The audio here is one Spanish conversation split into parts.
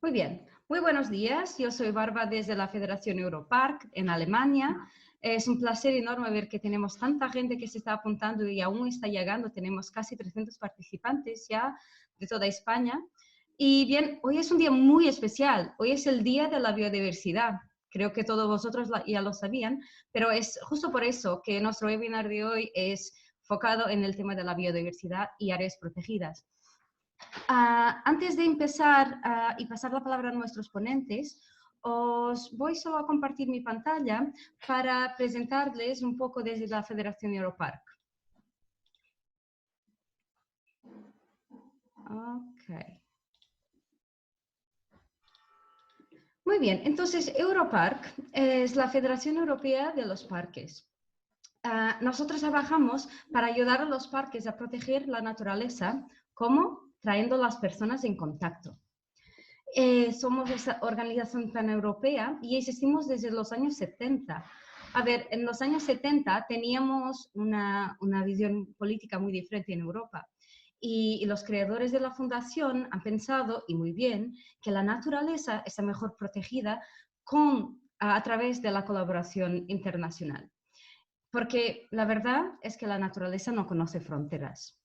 Muy bien, muy buenos días. Yo soy Barba desde la Federación Europark en Alemania. Es un placer enorme ver que tenemos tanta gente que se está apuntando y aún está llegando. Tenemos casi 300 participantes ya de toda España. Y bien, hoy es un día muy especial. Hoy es el Día de la Biodiversidad. Creo que todos vosotros ya lo sabían, pero es justo por eso que nuestro webinar de hoy es enfocado en el tema de la biodiversidad y áreas protegidas. Antes de empezar y pasar la palabra a nuestros ponentes, os voy solo a compartir mi pantalla para presentarles un poco desde la Federación Europark. Okay. Muy bien, entonces Europark es la Federación Europea de los Parques. Nosotros trabajamos para ayudar a los parques a proteger la naturaleza, ¿cómo? Trayendo a las personas en contacto. Somos esa organización paneuropea y existimos desde los años 70. A ver, en los años 70 teníamos una visión política muy diferente en Europa y los creadores de la fundación han pensado, y muy bien, que la naturaleza está mejor protegida a través de la colaboración internacional. Porque la verdad es que la naturaleza no conoce fronteras.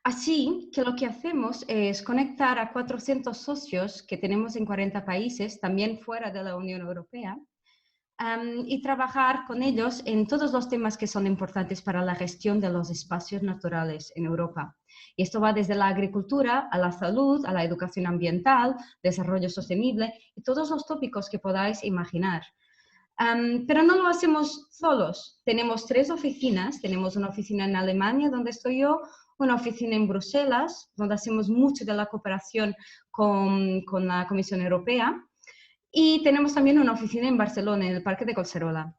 Así que lo que hacemos es conectar a 400 socios que tenemos en 40 países, también fuera de la Unión Europea, y trabajar con ellos en todos los temas que son importantes para la gestión de los espacios naturales en Europa. Y esto va desde la agricultura a la salud, a la educación ambiental, desarrollo sostenible y todos los tópicos que podáis imaginar. Pero no lo hacemos solos. Tenemos 3 oficinas. Tenemos una oficina en Alemania, donde estoy yo, una oficina en Bruselas, donde hacemos mucho de la cooperación con la Comisión Europea, y tenemos también una oficina en Barcelona, en el Parque de Collserola.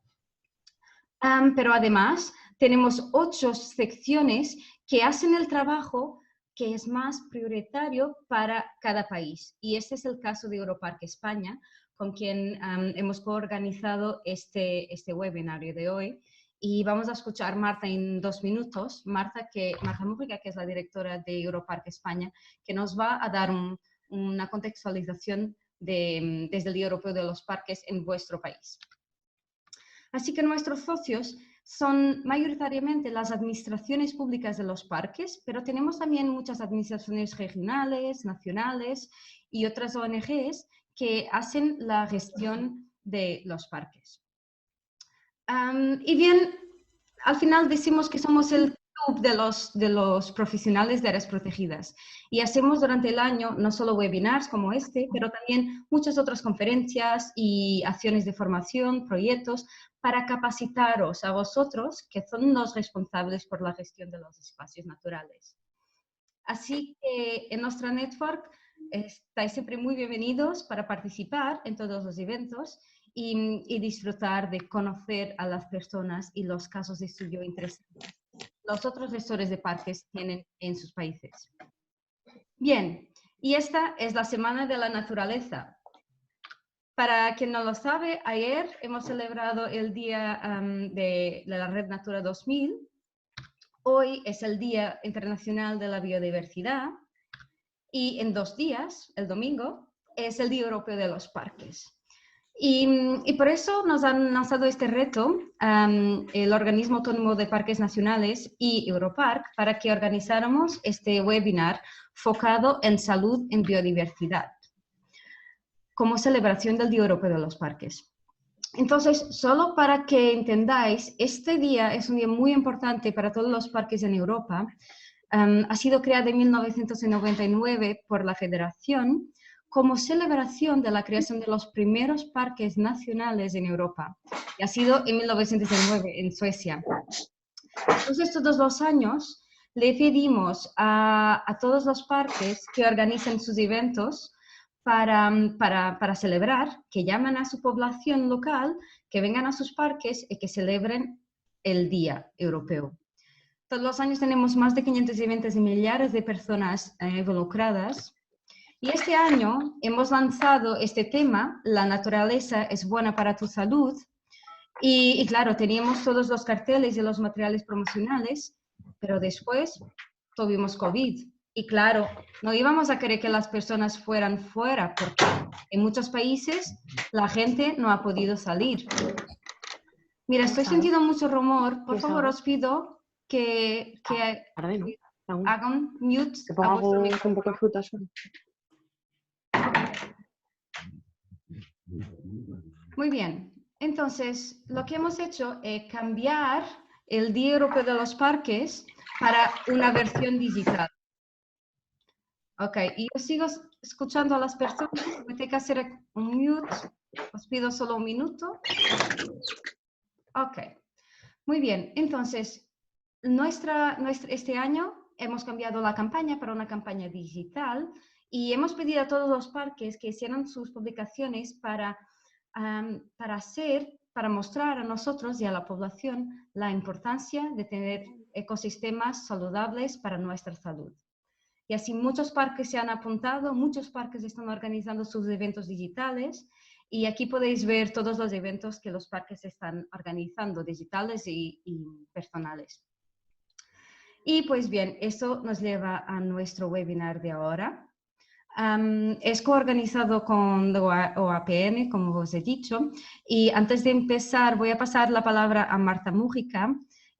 Pero además tenemos 8 secciones que hacen el trabajo que es más prioritario para cada país. Y este es el caso de Europark España, con quien hemos coorganizado este webinario de hoy. Y vamos a escuchar a Marta en 2 minutos. Marta Mújica, que es la directora de Europark España, que nos va a dar una contextualización desde el Día Europeo de los Parques en vuestro país. Así que nuestros socios son mayoritariamente las administraciones públicas de los parques, pero tenemos también muchas administraciones regionales, nacionales y otras ONGs que hacen la gestión de los parques. Y bien, al final decimos que somos el club de los profesionales de áreas protegidas y hacemos durante el año no solo webinars como este, pero también muchas otras conferencias y acciones de formación, proyectos para capacitaros a vosotros, que son los responsables por la gestión de los espacios naturales. Así que en nuestra network estáis siempre muy bienvenidos para participar en todos los eventos y disfrutar de conocer a las personas y los casos de estudio interesantes los otros gestores de parques tienen en sus países. Bien, y esta es la Semana de la Naturaleza. Para quien no lo sabe, ayer hemos celebrado el Día de la Red Natura 2000. Hoy es el Día Internacional de la Biodiversidad y en 2 días, el domingo, es el Día Europeo de los Parques. Y por eso nos han lanzado este reto el Organismo Autónomo de Parques Nacionales y Europark para que organizáramos este webinar enfocado en salud en biodiversidad como celebración del Día Europeo de los Parques. Entonces, solo para que entendáis, este día es un día muy importante para todos los parques en Europa. Ha sido creado en 1999 por la Federación como celebración de la creación de los primeros parques nacionales en Europa. Y ha sido en 1909 en Suecia. Entonces, todos los años le pedimos a todos los parques que organicen sus eventos para celebrar, que llaman a su población local, que vengan a sus parques y que celebren el Día Europeo. Todos los años tenemos más de 500 eventos y millares de personas involucradas. Y este año hemos lanzado este tema, la naturaleza es buena para tu salud. Y claro, teníamos todos los carteles y los materiales promocionales, pero después tuvimos COVID. Y claro, no íbamos a querer que las personas fueran fuera, porque en muchos países la gente no ha podido salir. Mira, estoy sintiendo mucho rumor. Por favor, os pido que Tarde, ¿no? hagan mute Te a pongo vuestro algo micrófono. un poco de fruta solo. Muy bien. Entonces, lo que hemos hecho es cambiar el Día Europeo de los Parques para una versión digital. Ok, y yo sigo escuchando a las personas. Me tengo que hacer un mute. Os pido solo un minuto. Ok, muy bien. Entonces, este año hemos cambiado la campaña para una campaña digital y hemos pedido a todos los parques que hicieran sus publicaciones para mostrar a nosotros y a la población la importancia de tener ecosistemas saludables para nuestra salud. Y así muchos parques se han apuntado, muchos parques están organizando sus eventos digitales y aquí podéis ver todos los eventos que los parques están organizando, digitales y personales. Y pues bien, eso nos lleva a nuestro webinar de ahora. Es coorganizado con la OAPN, como os he dicho, y antes de empezar voy a pasar la palabra a Marta Mújica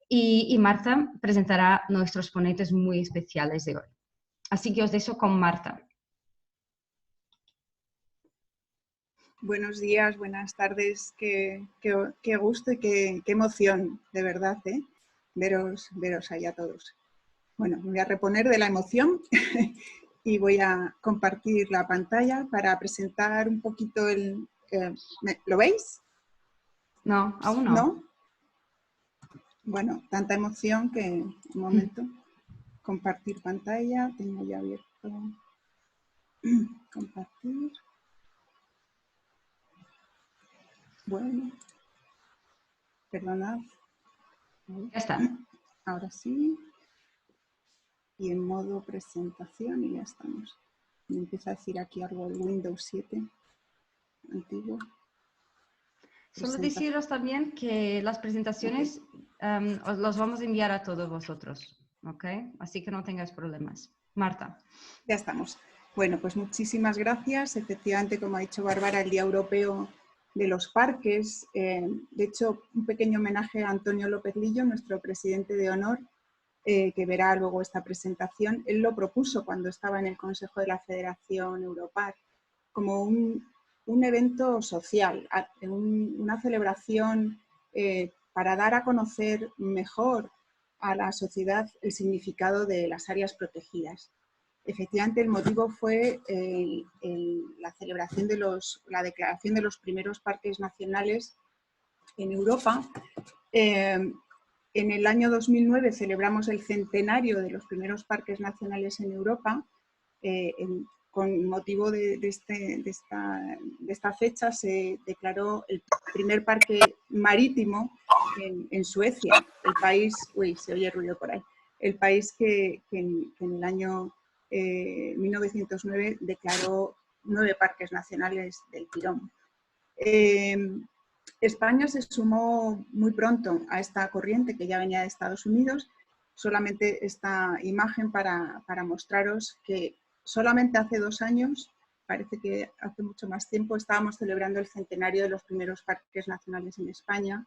y Marta presentará nuestros ponentes muy especiales de hoy. Así que os dejo con Marta. Buenos días, buenas tardes, qué gusto y qué emoción, de verdad, veros ahí a todos. Bueno, me voy a reponer de la emoción y voy a compartir la pantalla para presentar un poquito el... ¿Lo veis? No, aún no. ¿No? Bueno, tanta emoción que un momento. Compartir pantalla, tengo ya abierto. Compartir. Bueno, perdonad. Ya está. Ahora sí. Y en modo presentación y ya estamos. Me empieza a decir aquí algo del Windows 7 antiguo. Solo deciros también que las presentaciones os los vamos a enviar a todos vosotros, ¿ok? Así que no tengáis problemas. Marta. Ya estamos. Bueno, pues muchísimas gracias. Efectivamente, como ha dicho Bárbara, el Día Europeo de los Parques. De hecho, un pequeño homenaje a Antonio López Lillo, nuestro presidente de honor, que verá luego esta presentación. Él lo propuso cuando estaba en el Consejo de la Federación Europark como un evento social, una celebración para dar a conocer mejor a la sociedad el significado de las áreas protegidas. Efectivamente, el motivo fue la celebración de la declaración de los primeros parques nacionales en Europa. En el año 2009 celebramos el centenario de los primeros parques nacionales en Europa. Con motivo de esta fecha se declaró el primer parque marítimo en Suecia, el país, uy, se oye ruido por ahí, el país que en el año 1909 declaró 9 parques nacionales del tirón. España se sumó muy pronto a esta corriente que ya venía de Estados Unidos. Solamente esta imagen para mostraros que solamente hace 2 años, parece que hace mucho más tiempo, estábamos celebrando el centenario de los primeros parques nacionales en España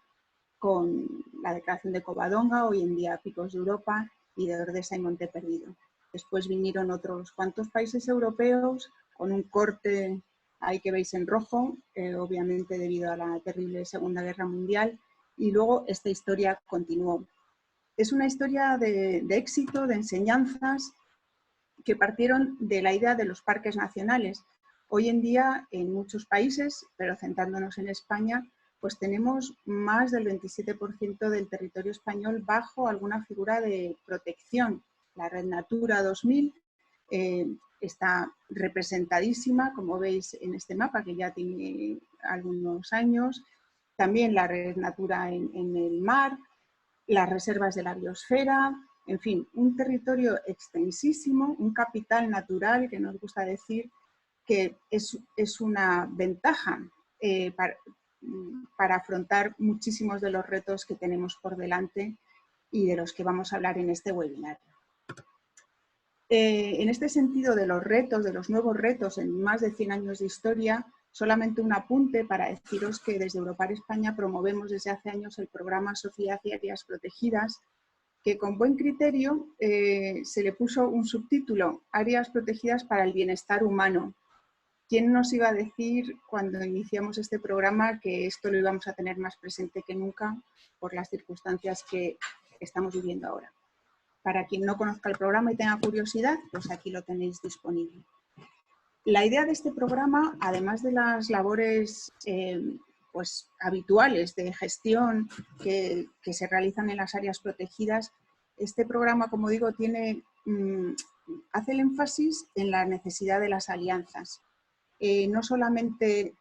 con la declaración de Covadonga, hoy en día Picos de Europa, y de Ordesa y Monte Perdido. Después vinieron otros cuantos países europeos con un corte ahí que veis en rojo, obviamente debido a la terrible Segunda Guerra Mundial, y luego esta historia continuó. Es una historia de éxito, de enseñanzas que partieron de la idea de los parques nacionales. Hoy en día, en muchos países, pero centrándonos en España, pues tenemos más del 27% del territorio español bajo alguna figura de protección. La Red Natura 2000 está representadísima, como veis en este mapa, que ya tiene algunos años. También la Red Natura en el mar, las reservas de la biosfera, en fin, un territorio extensísimo, un capital natural que nos gusta decir que es una ventaja para afrontar muchísimos de los retos que tenemos por delante y de los que vamos a hablar en este webinar. En este sentido de los retos, de los nuevos retos en más de 100 años de historia, solamente un apunte para deciros que desde Europark España promovemos desde hace años el programa Sociedad y Áreas Protegidas, que con buen criterio se le puso un subtítulo, Áreas Protegidas para el Bienestar Humano. ¿Quién nos iba a decir cuando iniciamos este programa que esto lo íbamos a tener más presente que nunca por las circunstancias que estamos viviendo ahora? Para quien no conozca el programa y tenga curiosidad, pues aquí lo tenéis disponible. La idea de este programa, además de las labores pues, habituales de gestión que se realizan en las áreas protegidas, este programa, como digo, hace el énfasis en la necesidad de las alianzas. No solamente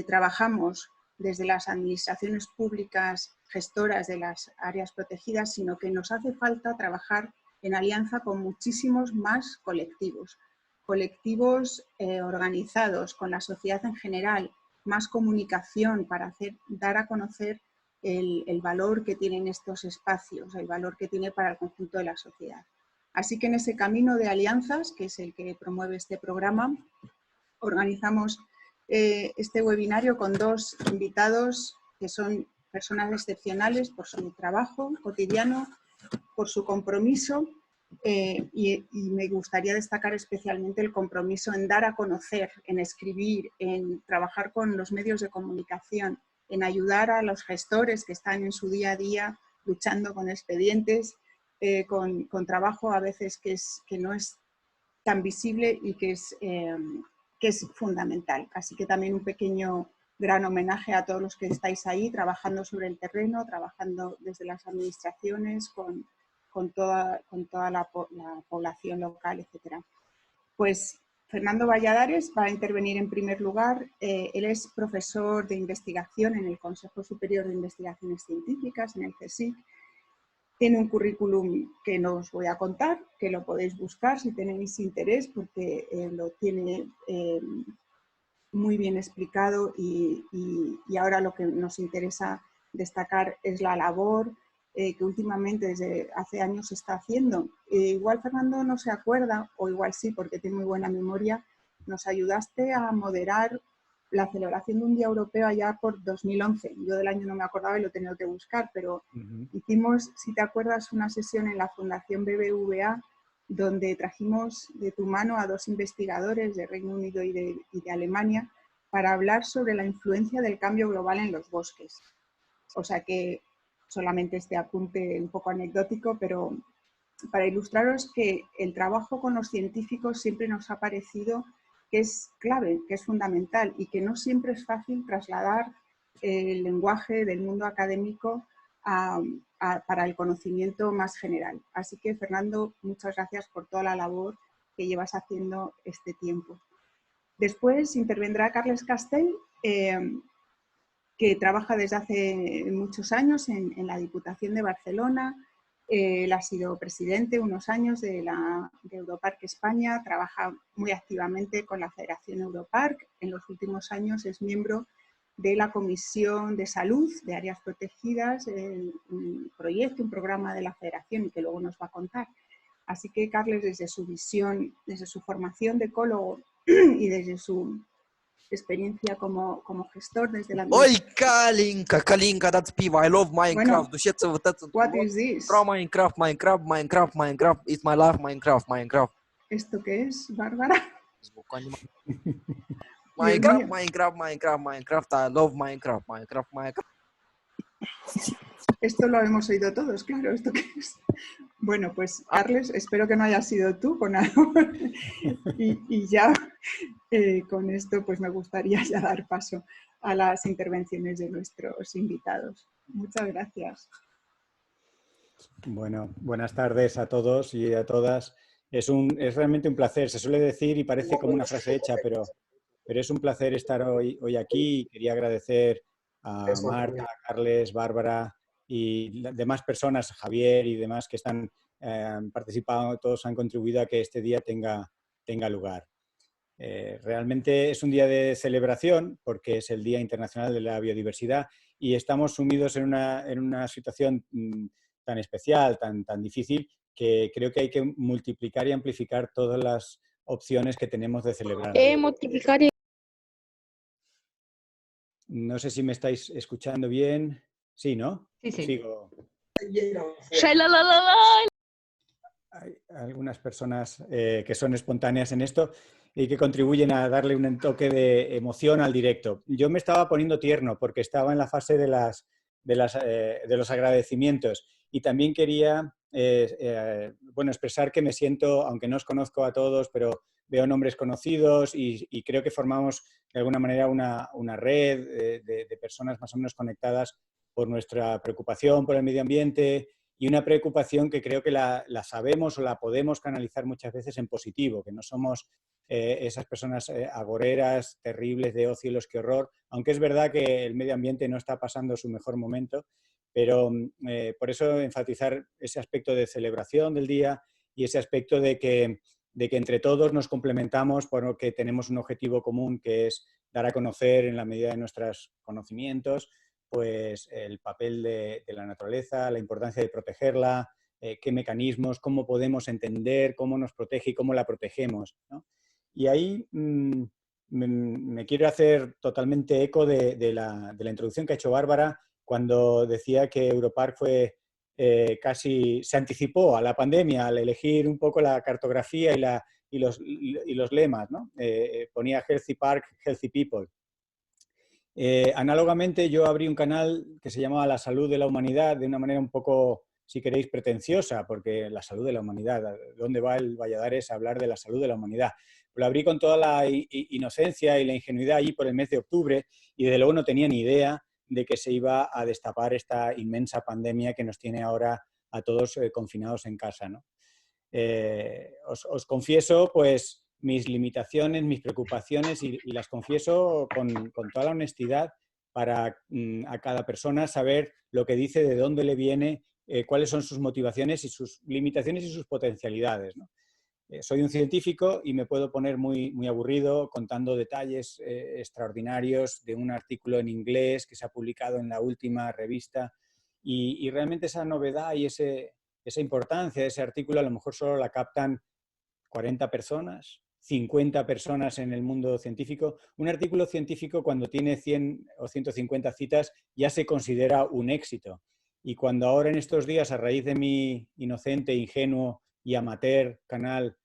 trabajamos desde las administraciones públicas gestoras de las áreas protegidas, sino que nos hace falta trabajar en alianza con muchísimos más colectivos. Colectivos organizados con la sociedad en general, más comunicación para dar a conocer el valor que tienen estos espacios, el valor que tiene para el conjunto de la sociedad. Así que en ese camino de alianzas, que es el que promueve este programa, organizamos este webinario con dos invitados que son personas excepcionales por su trabajo cotidiano, por su compromiso y me gustaría destacar especialmente el compromiso en dar a conocer, en escribir, en trabajar con los medios de comunicación, en ayudar a los gestores que están en su día a día luchando con expedientes, con trabajo a veces que no es tan visible y que es fundamental. Así que también un pequeño gran homenaje a todos los que estáis ahí trabajando sobre el terreno, trabajando desde las administraciones, con toda la población local, etc. Pues Fernando Valladares va a intervenir en primer lugar. Él es profesor de investigación en el Consejo Superior de Investigaciones Científicas, en el CSIC. Tiene un currículum que no os voy a contar, que lo podéis buscar si tenéis interés, porque lo tiene muy bien explicado y ahora lo que nos interesa destacar es la labor que últimamente desde hace años se está haciendo. Igual Fernando no se acuerda, o igual sí, porque tiene muy buena memoria, nos ayudaste a moderar la celebración de un Día Europeo allá por 2011. Yo del año no me acordaba y lo he tenido que buscar, pero hicimos, si te acuerdas, una sesión en la Fundación BBVA donde trajimos de tu mano a dos investigadores de Reino Unido y de Alemania para hablar sobre la influencia del cambio global en los bosques. O sea que solamente este apunte un poco anecdótico, pero para ilustraros que el trabajo con los científicos siempre nos ha parecido que es clave, que es fundamental y que no siempre es fácil trasladar el lenguaje del mundo académico para el conocimiento más general. Así que, Fernando, muchas gracias por toda la labor que llevas haciendo este tiempo. Después intervendrá Carles Castell, que trabaja desde hace muchos años en la Diputación de Barcelona. Él ha sido presidente unos años de Europark España, trabaja muy activamente con la Federación Europark. En los últimos años es miembro de la Comisión de Salud de Áreas Protegidas, un proyecto, un programa de la Federación y que luego nos va a contar. Así que Carles, desde su visión, desde su formación de ecólogo y desde su experiencia como gestor desde la... Ой, Калинка, that's пиво, I love Minecraft. Bueno, what is this? Minecraft, it's my life, Minecraft. ¿Esto qué es, Bárbara? Minecraft, I love Minecraft. Esto lo hemos oído todos, claro, ¿esto qué es? Bueno, pues Carles, espero que no haya sido tú con algo. y ya con esto pues me gustaría ya dar paso a las intervenciones de nuestros invitados. Muchas gracias. Bueno, buenas tardes a todos y a todas. Es realmente un placer, se suele decir y parece como una frase hecha, pero es un placer estar hoy aquí. Quería agradecer a Marta, a Carles, Bárbara y demás personas, Javier y demás que están participando, todos han contribuido a que este día tenga lugar. Realmente es un día de celebración porque es el Día Internacional de la Biodiversidad y estamos sumidos en una situación tan especial, tan difícil, que creo que hay que multiplicar y amplificar todas las opciones que tenemos de celebrar. Multiplicar y... No sé si me estáis escuchando bien. Sí, ¿no? Sí, sí. Sigo. Shailalalala. Hay algunas personas que son espontáneas en esto y que contribuyen a darle un toque de emoción al directo. Yo me estaba poniendo tierno porque estaba en la fase de los agradecimientos y también quería bueno, expresar que me siento, aunque no os conozco a todos, pero veo nombres conocidos y creo que formamos de alguna manera una red de personas más o menos conectadas por nuestra preocupación por el medio ambiente y una preocupación que creo que la sabemos o la podemos canalizar muchas veces en positivo, que no somos esas personas agoreras, terribles de, oh cielos, qué horror, aunque es verdad que el medio ambiente no está pasando su mejor momento, pero por eso enfatizar ese aspecto de celebración del día y ese aspecto de que entre todos nos complementamos porque tenemos un objetivo común que es dar a conocer en la medida de nuestros conocimientos pues el papel de la naturaleza, la importancia de protegerla, qué mecanismos, cómo podemos entender, cómo nos protege y cómo la protegemos, ¿no? Y ahí me quiero hacer totalmente eco de la introducción que ha hecho Bárbara cuando decía que Europark fue casi se anticipó a la pandemia al elegir un poco la cartografía y los lemas, ¿no? Ponía Healthy Park, Healthy People. Análogamente, yo abrí un canal que se llamaba La Salud de la Humanidad de una manera un poco, si queréis, pretenciosa, porque la salud de la humanidad, ¿dónde va el Valladares a hablar de la salud de la humanidad? Lo abrí con toda la inocencia y la ingenuidad allí por el mes de octubre y desde luego no tenía ni idea de que se iba a destapar esta inmensa pandemia que nos tiene ahora a todos confinados en casa, ¿no? Os confieso, pues, mis limitaciones, mis preocupaciones y las confieso con toda la honestidad para a cada persona saber lo que dice, de dónde le viene, cuáles son sus motivaciones y sus limitaciones y sus potencialidades, ¿no? Soy un científico y me puedo poner muy, muy aburrido contando detalles extraordinarios de un artículo en inglés que se ha publicado en la última revista y realmente esa novedad y esa importancia de ese artículo a lo mejor solo la captan 40 personas, 50 personas en el mundo científico. Un artículo científico cuando tiene 100 o 150 citas ya se considera un éxito. Y cuando ahora en estos días, a raíz de mi inocente, ingenuo y amateur canal,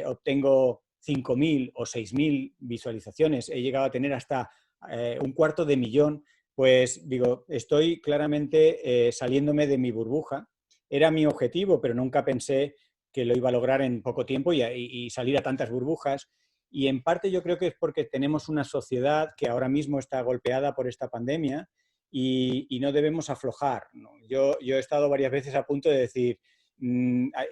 obtengo 5.000 o 6.000 visualizaciones, he llegado a tener hasta 250.000, pues digo, estoy claramente saliéndome de mi burbuja. Era mi objetivo, pero nunca pensé que lo iba a lograr en poco tiempo y salir a tantas burbujas. Y en parte yo creo que es porque tenemos una sociedad que ahora mismo está golpeada por esta pandemia y no debemos aflojar, ¿no? Yo he estado varias veces a punto de decir,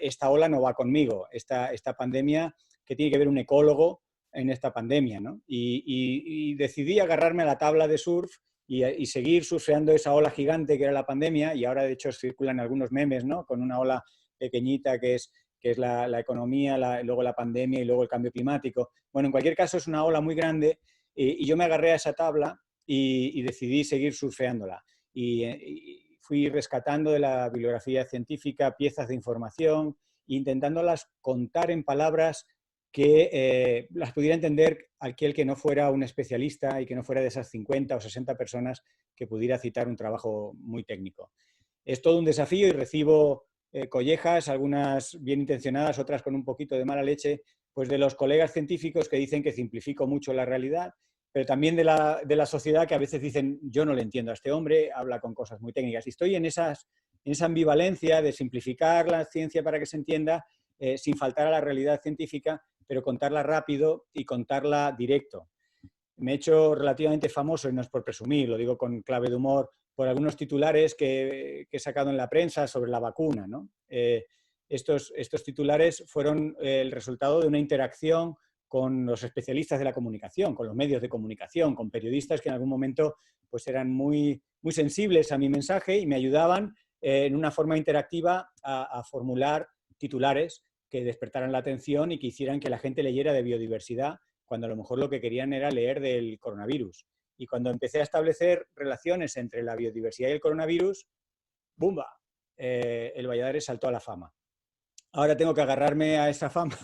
esta ola no va conmigo, esta pandemia, que tiene que ver un ecólogo en esta pandemia, ¿no? Y decidí agarrarme a la tabla de surf y seguir surfeando esa ola gigante que era la pandemia, y ahora de hecho circulan algunos memes, ¿no? Con una ola pequeñita que es la economía, luego la pandemia y luego el cambio climático. Bueno, en cualquier caso es una ola muy grande y yo me agarré a esa tabla y decidí seguir surfeándola. Y fui rescatando de la bibliografía científica piezas de información, intentándolas contar en palabras que las pudiera entender aquel que no fuera un especialista y que no fuera de esas 50 o 60 personas que pudiera citar un trabajo muy técnico. Es todo un desafío y recibo collejas, algunas bien intencionadas, otras con un poquito de mala leche, pues de los colegas científicos que dicen que simplifico mucho la realidad, pero también de la sociedad que a veces dicen, yo no le entiendo a este hombre, habla con cosas muy técnicas. Y estoy en esa ambivalencia de simplificar la ciencia para que se entienda, sin faltar a la realidad científica, pero contarla rápido y contarla directo. Me he hecho relativamente famoso, y no es por presumir, lo digo con clave de humor, por algunos titulares que he sacado en la prensa sobre la vacuna, ¿no? Estos titulares fueron el resultado de una interacción con los especialistas de la comunicación, con los medios de comunicación, con periodistas que en algún momento pues, eran muy, muy sensibles a mi mensaje y me ayudaban en una forma interactiva a formular titulares que despertaran la atención y que hicieran que la gente leyera de biodiversidad, cuando a lo mejor lo que querían era leer del coronavirus. Y cuando empecé a establecer relaciones entre la biodiversidad y el coronavirus, ¡bumba! El Valladares saltó a la fama. ahora tengo que agarrarme a esa fama,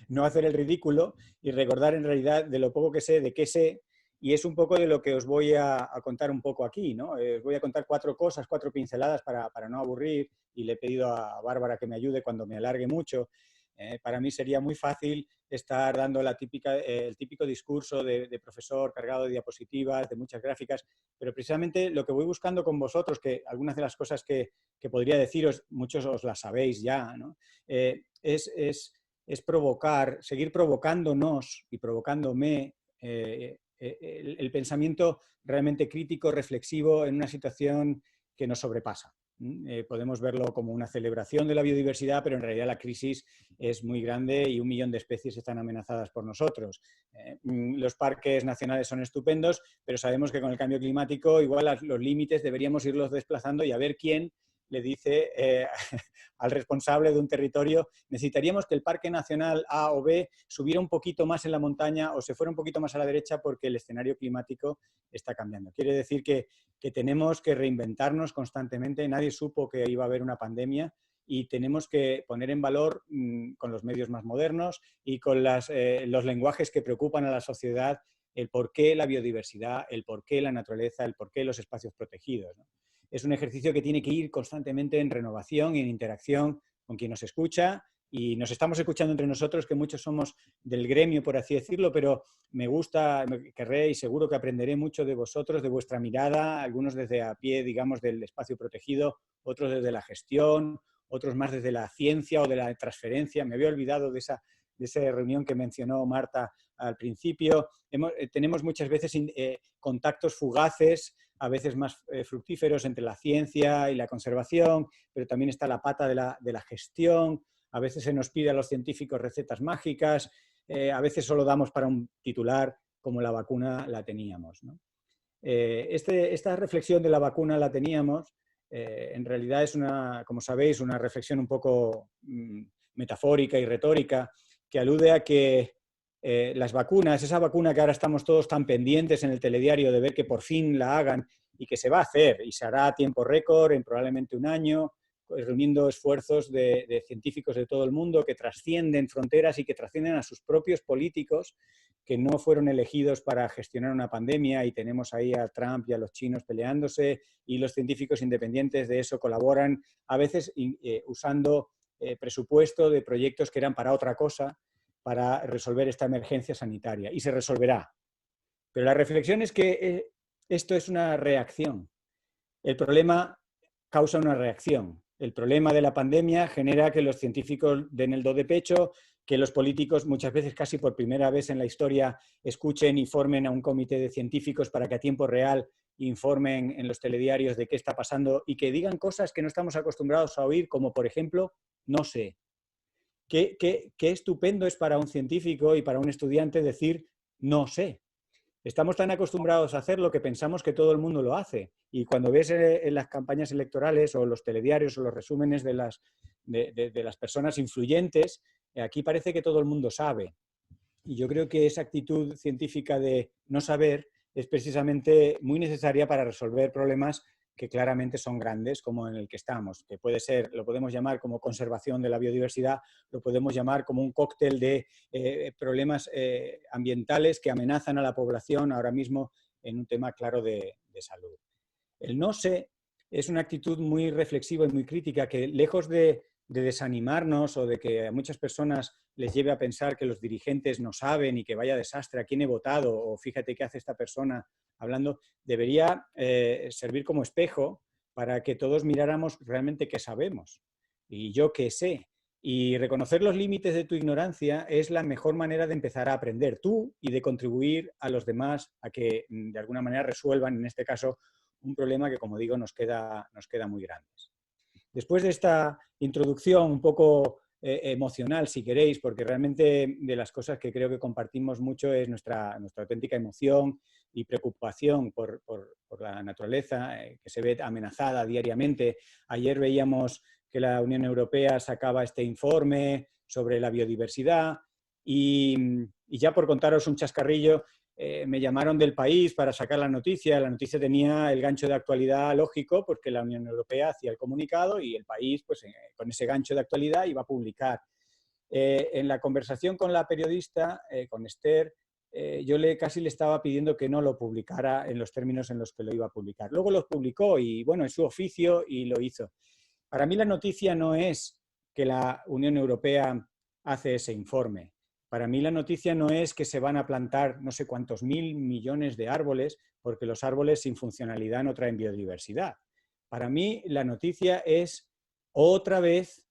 no hacer el ridículo y recordar en realidad de lo poco que sé, de qué sé, y es un poco de lo que os voy a contar un poco aquí, ¿no? Os voy a contar 4 cosas, 4 pinceladas para no aburrir, y le he pedido a Bárbara que me ayude cuando me alargue mucho. Para mí sería muy fácil estar dando el típico discurso de profesor cargado de diapositivas, de muchas gráficas, pero precisamente lo que voy buscando con vosotros, que algunas de las cosas que podría deciros, muchos os las sabéis ya, ¿no? Es provocar, seguir provocándonos y provocándome el pensamiento realmente crítico, reflexivo en una situación que nos sobrepasa. Podemos verlo como una celebración de la biodiversidad, pero en realidad la crisis es muy grande y 1 millón de especies están amenazadas por nosotros. Los parques nacionales son estupendos, pero sabemos que con el cambio climático igual los límites deberíamos irlos desplazando y a ver quién le dice al responsable de un territorio, necesitaríamos que el Parque Nacional A o B subiera un poquito más en la montaña o se fuera un poquito más a la derecha porque el escenario climático está cambiando. Quiere decir que tenemos que reinventarnos constantemente. Nadie supo que iba a haber una pandemia y tenemos que poner en valor con los medios más modernos y con los lenguajes que preocupan a la sociedad el por qué la biodiversidad, el por qué la naturaleza, el por qué los espacios protegidos, ¿no? Es un ejercicio que tiene que ir constantemente en renovación y en interacción con quien nos escucha, y nos estamos escuchando entre nosotros, que muchos somos del gremio, por así decirlo, pero me gusta, querré y seguro que aprenderé mucho de vosotros, de vuestra mirada, algunos desde a pie, digamos, del espacio protegido, otros desde la gestión, otros más desde la ciencia o de la transferencia. Me había olvidado de esa reunión que mencionó Marta al principio. Tenemos muchas veces contactos fugaces, a veces más fructíferos entre la ciencia y la conservación, pero también está la pata de la gestión. A veces se nos pide a los científicos recetas mágicas, a veces solo damos para un titular, como la vacuna la teníamos, ¿no? Esta reflexión de la vacuna la teníamos, en realidad es como sabéis, una reflexión un poco metafórica y retórica, que alude a que las vacunas, esa vacuna que ahora estamos todos tan pendientes en el telediario de ver que por fin la hagan y que se va a hacer y se hará a tiempo récord en probablemente 1 año, reuniendo esfuerzos de científicos de todo el mundo que trascienden fronteras y que trascienden a sus propios políticos que no fueron elegidos para gestionar una pandemia, y tenemos ahí a Trump y a los chinos peleándose, y los científicos independientes de eso colaboran, a veces usando presupuesto de proyectos que eran para otra cosa, para resolver esta emergencia sanitaria, y se resolverá. Pero la reflexión es que esto es una reacción. El problema causa una reacción. El problema de la pandemia genera que los científicos den el do de pecho, que los políticos muchas veces, casi por primera vez en la historia, escuchen y formen a un comité de científicos para que a tiempo real informen en los telediarios de qué está pasando y que digan cosas que no estamos acostumbrados a oír, como por ejemplo, no sé. Qué estupendo es para un científico y para un estudiante decir no sé. Estamos tan acostumbrados a hacerlo que pensamos que todo el mundo lo hace. Y cuando ves en las campañas electorales o los telediarios o los resúmenes de las personas influyentes, aquí parece que todo el mundo sabe. Y yo creo que esa actitud científica de no saber es precisamente muy necesaria para resolver problemas que claramente son grandes, como en el que estamos, que puede ser, lo podemos llamar como conservación de la biodiversidad, lo podemos llamar como un cóctel de problemas ambientales que amenazan a la población ahora mismo en un tema claro de salud. El no sé es una actitud muy reflexiva y muy crítica que, lejos de desanimarnos o de que a muchas personas les lleve a pensar que los dirigentes no saben y que vaya desastre, a quién he votado o fíjate qué hace esta persona hablando, debería servir como espejo para que todos miráramos realmente qué sabemos y yo qué sé. Y reconocer los límites de tu ignorancia es la mejor manera de empezar a aprender tú y de contribuir a los demás a que de alguna manera resuelvan, en este caso, un problema que, como digo, nos queda muy grande. Después de esta introducción un poco emocional, si queréis, porque realmente de las cosas que creo que compartimos mucho es nuestra auténtica emoción y preocupación por la naturaleza, que se ve amenazada diariamente. Ayer veíamos que la Unión Europea sacaba este informe sobre la biodiversidad y ya por contaros un chascarrillo, me llamaron del país para sacar la noticia tenía el gancho de actualidad lógico, porque la Unión Europea hacía el comunicado y el país, pues con ese gancho de actualidad, iba a publicar. En la conversación con la periodista, con Esther, yo casi le estaba pidiendo que no lo publicara en los términos en los que lo iba a publicar. Luego lo publicó y, bueno, es su oficio y lo hizo. Para mí la noticia no es que la Unión Europea hace ese informe. Para mí la noticia no es que se van a plantar no sé cuántos mil millones de árboles, porque los árboles sin funcionalidad no traen biodiversidad. Para mí la noticia es, otra vez,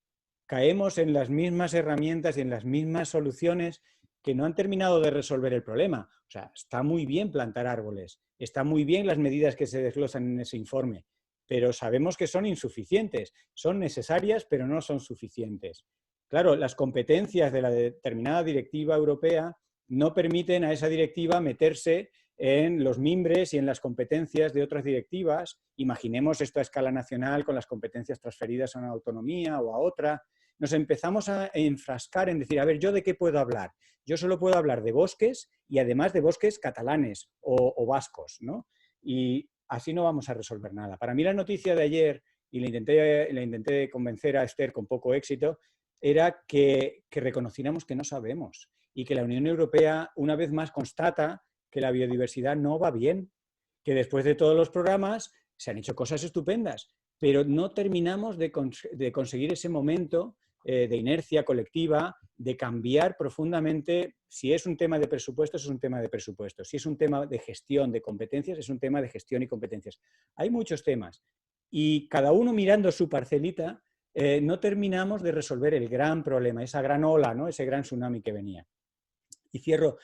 caemos en las mismas herramientas y en las mismas soluciones que no han terminado de resolver el problema. O sea, está muy bien plantar árboles, está muy bien las medidas que se desglosan en ese informe, pero sabemos que son insuficientes, son necesarias, pero no son suficientes. Claro, las competencias de la determinada directiva europea no permiten a esa directiva meterse en los mimbres y en las competencias de otras directivas. Imaginemos esto a escala nacional con las competencias transferidas a una autonomía o a otra. Nos empezamos a enfrascar en decir, a ver, ¿yo de qué puedo hablar? Yo solo puedo hablar de bosques y además de bosques catalanes o vascos, ¿no? Y así no vamos a resolver nada. Para mí la noticia de ayer, y le intenté convencer a Esther con poco éxito, era que reconociéramos que no sabemos y que la Unión Europea una vez más constata que la biodiversidad no va bien, que después de todos los programas se han hecho cosas estupendas, pero no terminamos de conseguir ese momento de inercia colectiva, de cambiar profundamente. Si es un tema de presupuestos, es un tema de presupuestos. Si es un tema de gestión de competencias, es un tema de gestión y competencias. Hay muchos temas y cada uno mirando su parcelita, no terminamos de resolver el gran problema, esa gran ola, ¿no? Ese gran tsunami que venía. Y cierro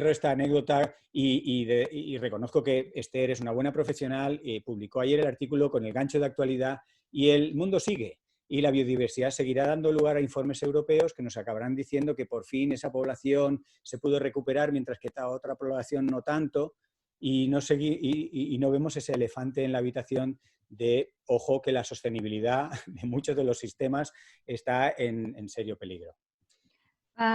esta anécdota y reconozco que Esther es una buena profesional, publicó ayer el artículo con el gancho de actualidad y el mundo sigue. Y la biodiversidad seguirá dando lugar a informes europeos que nos acabarán diciendo que por fin esa población se pudo recuperar mientras que esta otra población no tanto y no vemos ese elefante en la habitación de, ojo, que la sostenibilidad de muchos de los sistemas está en serio peligro.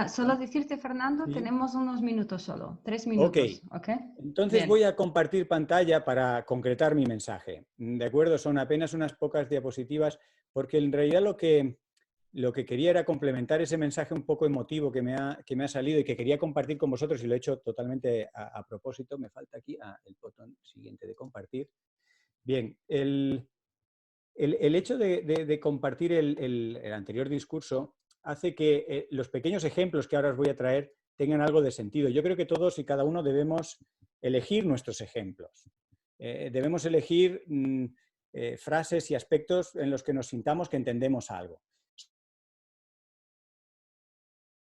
Solo decirte, Fernando, ¿Sí? Tenemos unos minutos solo, 3 minutos. Okay. Entonces bien. Voy a compartir pantalla para concretar mi mensaje. ¿De acuerdo? Son apenas unas pocas diapositivas, porque en realidad lo que quería era complementar ese mensaje un poco emotivo que me ha salido y que quería compartir con vosotros, y lo he hecho totalmente a propósito. Me falta aquí el botón siguiente de compartir. Bien, el hecho de compartir el anterior discurso hace que los pequeños ejemplos que ahora os voy a traer tengan algo de sentido. Yo creo que todos y cada uno debemos elegir nuestros ejemplos. Debemos elegir frases y aspectos en los que nos sintamos que entendemos algo.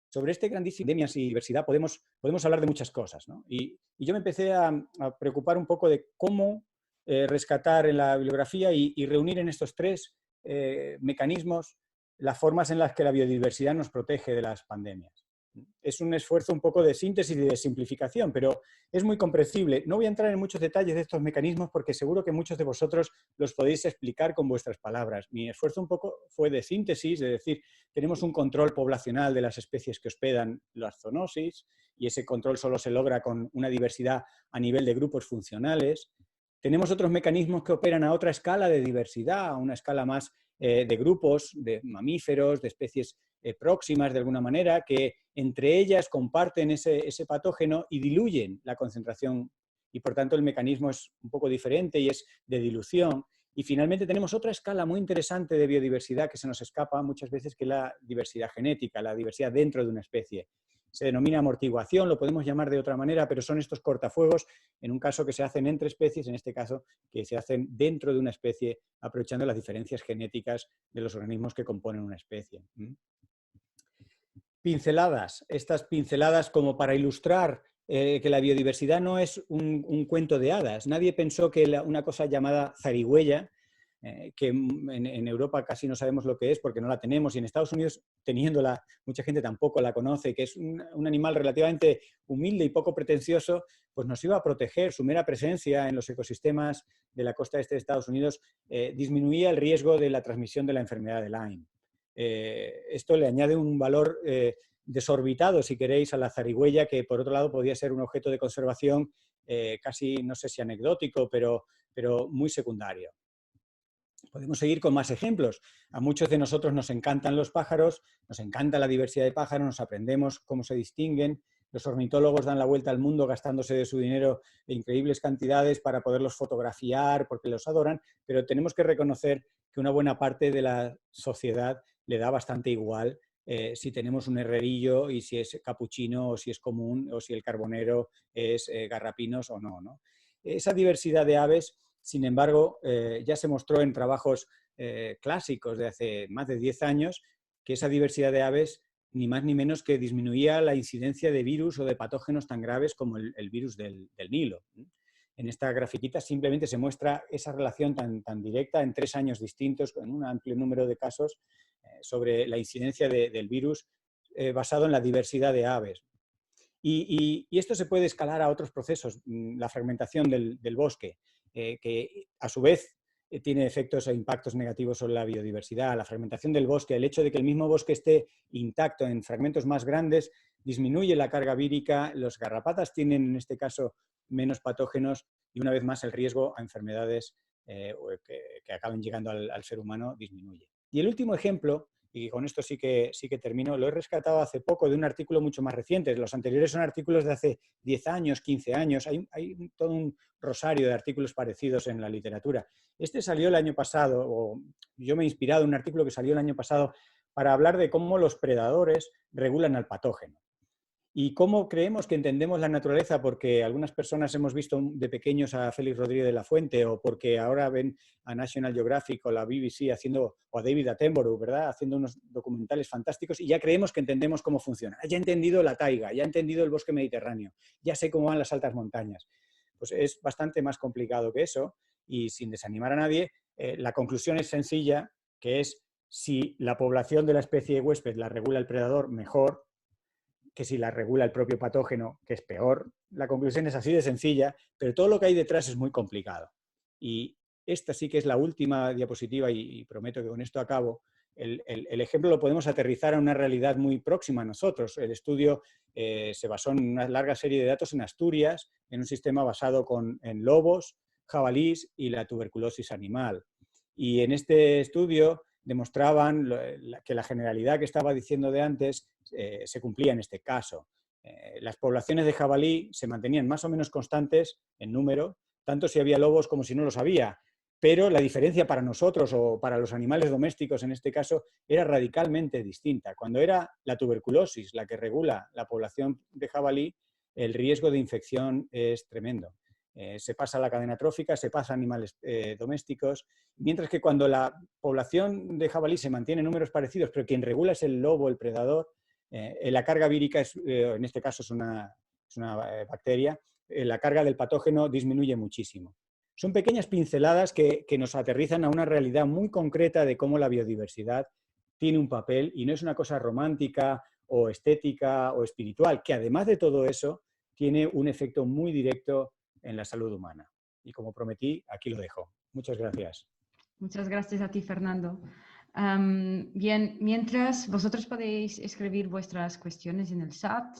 Sobre este grandísimo pandemias y diversidad podemos hablar de muchas cosas, ¿no? Y yo me empecé a preocupar un poco de cómo rescatar en la bibliografía y reunir en estos tres mecanismos las formas en las que la biodiversidad nos protege de las pandemias. Es un esfuerzo un poco de síntesis y de simplificación, pero es muy comprensible. No voy a entrar en muchos detalles de estos mecanismos porque seguro que muchos de vosotros los podéis explicar con vuestras palabras. Mi esfuerzo un poco fue de síntesis, de decir, tenemos un control poblacional de las especies que hospedan las zoonosis y ese control solo se logra con una diversidad a nivel de grupos funcionales. Tenemos otros mecanismos que operan a otra escala de diversidad, a una escala más de grupos, de mamíferos, de especies próximas de alguna manera, que entre ellas comparten ese patógeno y diluyen la concentración y por tanto el mecanismo es un poco diferente y es de dilución. Y finalmente tenemos otra escala muy interesante de biodiversidad que se nos escapa muchas veces, que es la diversidad genética, la diversidad dentro de una especie. Se denomina amortiguación, lo podemos llamar de otra manera, pero son estos cortafuegos, en un caso que se hacen entre especies, en este caso que se hacen dentro de una especie, aprovechando las diferencias genéticas de los organismos que componen una especie. Pinceladas, estas pinceladas como para ilustrar que la biodiversidad no es un cuento de hadas. Nadie pensó que una cosa llamada zarigüeya, que en Europa casi no sabemos lo que es porque no la tenemos, y en Estados Unidos, teniéndola, mucha gente tampoco la conoce, que es un animal relativamente humilde y poco pretencioso, pues nos iba a proteger. Su mera presencia en los ecosistemas de la costa este de Estados Unidos disminuía el riesgo de la transmisión de la enfermedad de Lyme. Esto le añade un valor desorbitado, si queréis, a la zarigüeya, que por otro lado podía ser un objeto de conservación casi, no sé si anecdótico, pero muy secundario. Podemos seguir con más ejemplos. A muchos de nosotros nos encantan los pájaros, nos encanta la diversidad de pájaros, nos aprendemos cómo se distinguen. Los ornitólogos dan la vuelta al mundo gastándose de su dinero increíbles cantidades para poderlos fotografiar porque los adoran, pero tenemos que reconocer que una buena parte de la sociedad le da bastante igual si tenemos un herrerillo y si es capuchino o si es común o si el carbonero es garrapinos o no, ¿no? Esa diversidad de aves, sin embargo, ya se mostró en trabajos clásicos de hace más de 10 años que esa diversidad de aves ni más ni menos que disminuía la incidencia de virus o de patógenos tan graves como el virus del Nilo. En esta grafiquita simplemente se muestra esa relación tan directa en 3 años distintos, con un amplio número de casos, sobre la incidencia del virus basado en la diversidad de aves. Y esto se puede escalar a otros procesos, la fragmentación del bosque, que a su vez tiene efectos e impactos negativos sobre la biodiversidad. La fragmentación del bosque, el hecho de que el mismo bosque esté intacto en fragmentos más grandes, disminuye la carga vírica, los garrapatas tienen en este caso menos patógenos y una vez más el riesgo a enfermedades que acaben llegando al ser humano disminuye. Y el último ejemplo, y con esto sí que termino, lo he rescatado hace poco de un artículo mucho más reciente. Los anteriores son artículos de hace 10 años, 15 años. Hay todo un rosario de artículos parecidos en la literatura. Este salió el año pasado, o yo me he inspirado en un artículo que salió el año pasado para hablar de cómo los predadores regulan al patógeno. Y cómo creemos que entendemos la naturaleza, porque algunas personas hemos visto de pequeños a Félix Rodríguez de la Fuente, o porque ahora ven a National Geographic o la BBC haciendo, o a David Attenborough, ¿verdad?, haciendo unos documentales fantásticos, y ya creemos que entendemos cómo funciona. Ya he entendido la taiga, ya he entendido el bosque mediterráneo, ya sé cómo van las altas montañas. Pues es bastante más complicado que eso, y sin desanimar a nadie, la conclusión es sencilla, que es si la población de la especie huésped la regula el predador, mejor que si la regula el propio patógeno, que es peor. La conclusión es así de sencilla, pero todo lo que hay detrás es muy complicado. Y esta sí que es la última diapositiva y prometo que con esto acabo. El ejemplo lo podemos aterrizar a una realidad muy próxima a nosotros. El estudio se basó en una larga serie de datos en Asturias, en un sistema basado en lobos, jabalís y la tuberculosis animal. Y en este estudio demostraban que la generalidad que estaba diciendo de antes se cumplía en este caso. Las poblaciones de jabalí se mantenían más o menos constantes en número, tanto si había lobos como si no los había, pero la diferencia para nosotros o para los animales domésticos en este caso era radicalmente distinta. Cuando era la tuberculosis la que regula la población de jabalí, el riesgo de infección es tremendo. Se pasa a la cadena trófica, se pasa a animales domésticos, mientras que cuando la población de jabalí se mantiene en números parecidos, pero quien regula es el lobo, el predador, la carga vírica, en este caso es una bacteria, la carga del patógeno disminuye muchísimo. Son pequeñas pinceladas que nos aterrizan a una realidad muy concreta de cómo la biodiversidad tiene un papel y no es una cosa romántica o estética o espiritual, que además de todo eso tiene un efecto muy directo en la salud humana. Y como prometí, aquí lo dejo. Muchas gracias. Muchas gracias a ti, Fernando. Bien, mientras vosotros podéis escribir vuestras cuestiones en el chat,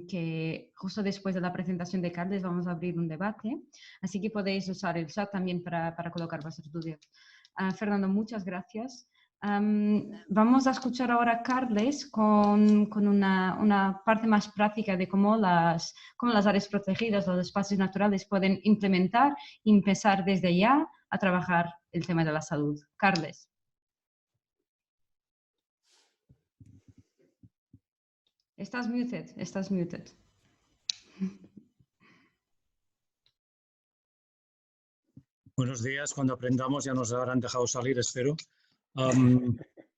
que justo después de la presentación de Carles vamos a abrir un debate, así que podéis usar el chat también para colocar vuestras dudas. Fernando, muchas gracias. Vamos a escuchar ahora a Carles con una parte más práctica de cómo las áreas protegidas, los espacios naturales pueden implementar y empezar desde ya a trabajar el tema de la salud. Carles. Estás muted. Buenos días, cuando aprendamos ya nos habrán dejado salir, espero.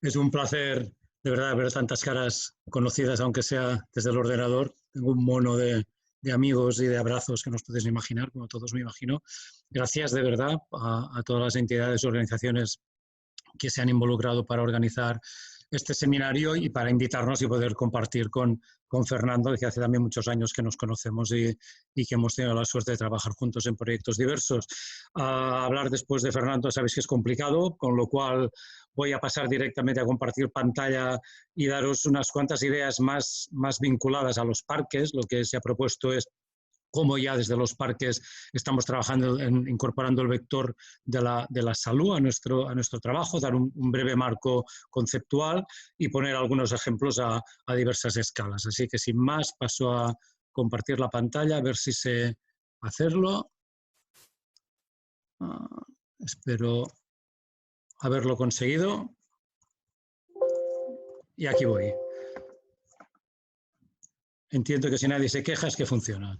Es un placer, de verdad, ver tantas caras conocidas, aunque sea desde el ordenador. Tengo un mono de amigos y de abrazos que no os podéis imaginar, como todos me imagino. Gracias de verdad a todas las entidades y organizaciones que se han involucrado para organizar este seminario y para invitarnos y poder compartir con Fernando, que hace también muchos años que nos conocemos y que hemos tenido la suerte de trabajar juntos en proyectos diversos. Hablar después de Fernando sabéis que es complicado, con lo cual voy a pasar directamente a compartir pantalla y daros unas cuantas ideas más vinculadas a los parques. Lo que se ha propuesto es cómo ya desde los parques estamos trabajando en incorporando el vector de la salud a nuestro trabajo, dar un breve marco conceptual y poner algunos ejemplos a diversas escalas. Así que sin más paso a compartir la pantalla, a ver si sé hacerlo. Espero haberlo conseguido. Y aquí voy. Entiendo que si nadie se queja es que funciona.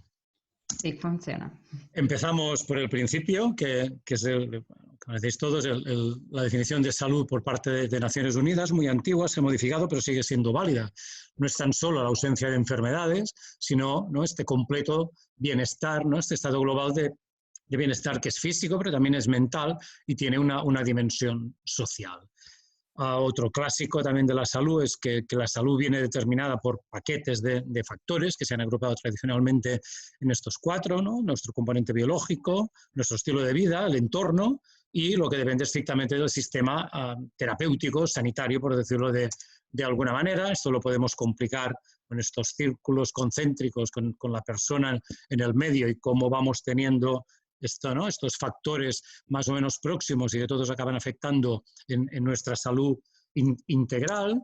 Sí, funciona. Empezamos por el principio, que es, como decís todos, la definición de salud por parte de Naciones Unidas, muy antigua, se ha modificado, pero sigue siendo válida. No es tan solo la ausencia de enfermedades, sino, ¿no?, este completo bienestar, ¿no?, este estado global de bienestar que es físico, pero también es mental y tiene una dimensión social. Otro clásico también de la salud es que la salud viene determinada por paquetes de factores que se han agrupado tradicionalmente en estos 4, ¿no? Nuestro componente biológico, nuestro estilo de vida, el entorno y lo que depende estrictamente del sistema terapéutico, sanitario, por decirlo de alguna manera. Esto lo podemos complicar con estos círculos concéntricos, con la persona en el medio y cómo vamos teniendo estos factores más o menos próximos y que todos acaban afectando en nuestra salud integral.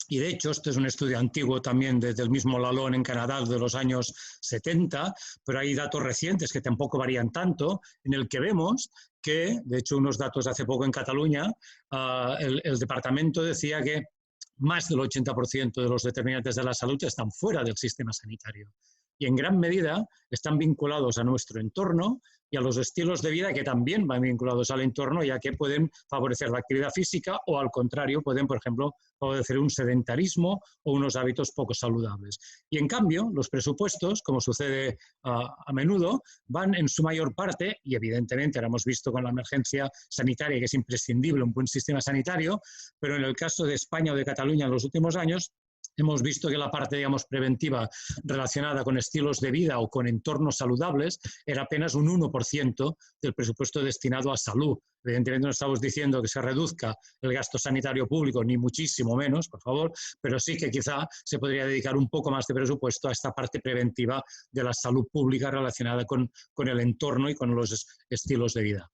Y de hecho, este es un estudio antiguo también desde el mismo Lalonde en Canadá de los años 70, pero hay datos recientes que tampoco varían tanto, en el que vemos que, de hecho, unos datos hace poco en Cataluña, el departamento decía que más del 80% de los determinantes de la salud están fuera del sistema sanitario. Y en gran medida están vinculados a nuestro entorno y a los estilos de vida que también van vinculados al entorno, ya que pueden favorecer la actividad física o, al contrario, pueden, por ejemplo, favorecer un sedentarismo o unos hábitos poco saludables. Y, en cambio, los presupuestos, como sucede a menudo, van en su mayor parte, y evidentemente ahora hemos visto con la emergencia sanitaria que es imprescindible un buen sistema sanitario, pero en el caso de España o de Cataluña en los últimos años, hemos visto que la parte, digamos, preventiva relacionada con estilos de vida o con entornos saludables era apenas un 1% del presupuesto destinado a salud. Evidentemente no estamos diciendo que se reduzca el gasto sanitario público, ni muchísimo menos, por favor, pero sí que quizá se podría dedicar un poco más de presupuesto a esta parte preventiva de la salud pública relacionada con el entorno y con los estilos de vida.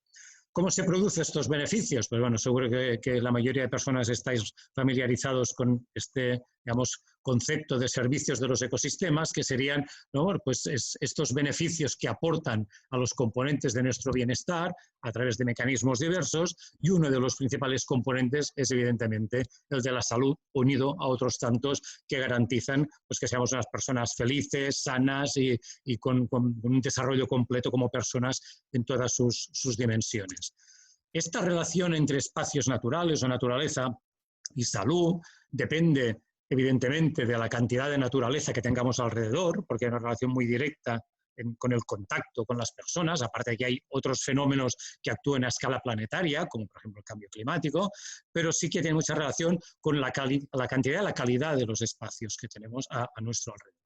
¿Cómo se producen estos beneficios? Pues bueno, seguro que la mayoría de personas estáis familiarizados con este, digamos, concepto de servicios de los ecosistemas, que serían, ¿no?, pues estos beneficios que aportan a los componentes de nuestro bienestar a través de mecanismos diversos, y uno de los principales componentes es evidentemente el de la salud, unido a otros tantos que garantizan, pues, que seamos unas personas felices, sanas y con un desarrollo completo como personas en todas sus dimensiones. Esta relación entre espacios naturales o naturaleza y salud depende evidentemente de la cantidad de naturaleza que tengamos alrededor, porque hay una relación muy directa con el contacto con las personas, aparte de que hay otros fenómenos que actúan a escala planetaria, como por ejemplo el cambio climático, pero sí que tiene mucha relación con la cantidad y la calidad de los espacios que tenemos a nuestro alrededor.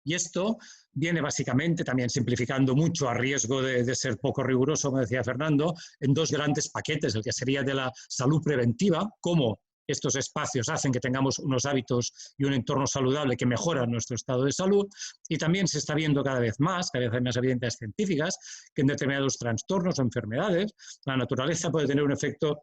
Y esto viene básicamente, también simplificando mucho a riesgo de ser poco riguroso, como decía Fernando, en 2 grandes paquetes, el que sería de la salud preventiva, cómo estos espacios hacen que tengamos unos hábitos y un entorno saludable que mejoran nuestro estado de salud, y también se está viendo cada vez hay más evidencias científicas que en determinados trastornos o enfermedades la naturaleza puede tener un efecto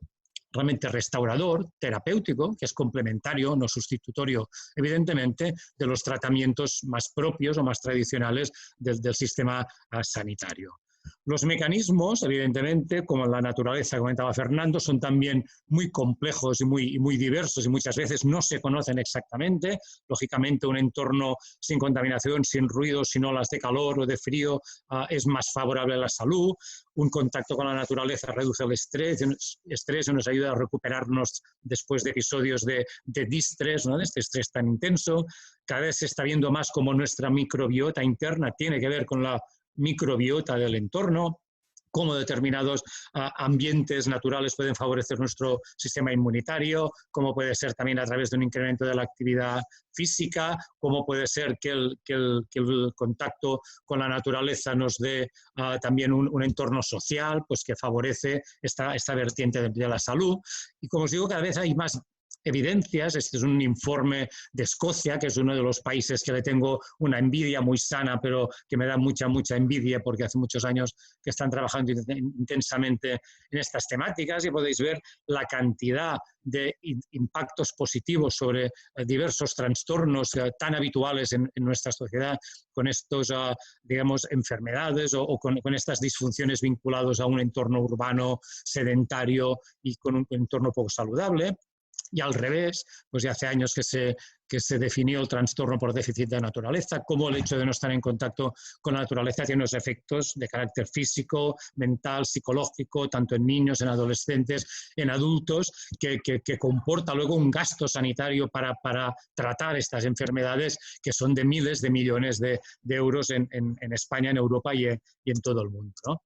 realmente restaurador, terapéutico, que es complementario, no sustitutorio, evidentemente, de los tratamientos más propios o más tradicionales del sistema sanitario. Los mecanismos, evidentemente, como en la naturaleza, comentaba Fernando, son también muy complejos y muy diversos y muchas veces no se conocen exactamente. Lógicamente, un entorno sin contaminación, sin ruido, sin olas de calor o de frío es más favorable a la salud. Un contacto con la naturaleza reduce el estrés y nos ayuda a recuperarnos después de episodios de distrés, ¿no?, de este estrés tan intenso. Cada vez se está viendo más cómo nuestra microbiota interna tiene que ver con la microbiota del entorno, cómo determinados ambientes naturales pueden favorecer nuestro sistema inmunitario, cómo puede ser también a través de un incremento de la actividad física, cómo puede ser que el contacto con la naturaleza nos dé también un entorno social pues, que favorece esta vertiente de la salud. Y como os digo, cada vez hay más evidencias. Este es un informe de Escocia, que es uno de los países que le tengo una envidia muy sana, pero que me da mucha envidia porque hace muchos años que están trabajando intensamente en estas temáticas y podéis ver la cantidad de impactos positivos sobre diversos trastornos tan habituales en nuestra sociedad con estos, digamos, enfermedades o con estas disfunciones vinculadas a un entorno urbano sedentario y con un entorno poco saludable. Y al revés, pues ya hace años que se definió el trastorno por déficit de naturaleza, cómo el hecho de no estar en contacto con la naturaleza tiene unos efectos de carácter físico, mental, psicológico, tanto en niños, en adolescentes, en adultos, que comporta luego un gasto sanitario para tratar estas enfermedades que son de miles de millones de euros en España, en Europa y en todo el mundo, ¿no?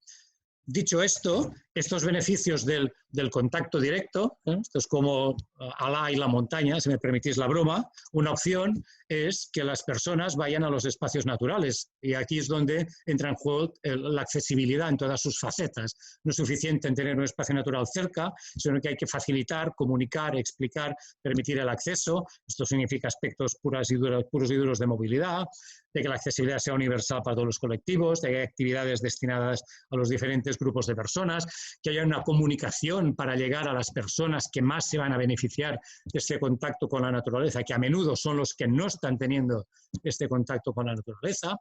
Dicho esto, estos beneficios del contacto directo, esto es como Alá y la montaña, si me permitís la broma, una opción es que las personas vayan a los espacios naturales. Y aquí es donde entra en juego la accesibilidad en todas sus facetas. No es suficiente en tener un espacio natural cerca, sino que hay que facilitar, comunicar, explicar, permitir el acceso. Esto significa aspectos puros y duros de movilidad, de que la accesibilidad sea universal para todos los colectivos, de que haya actividades destinadas a los diferentes grupos de personas, que haya una comunicación para llegar a las personas que más se van a beneficiar de este contacto con la naturaleza, que a menudo son los que no están teniendo este contacto con la naturaleza.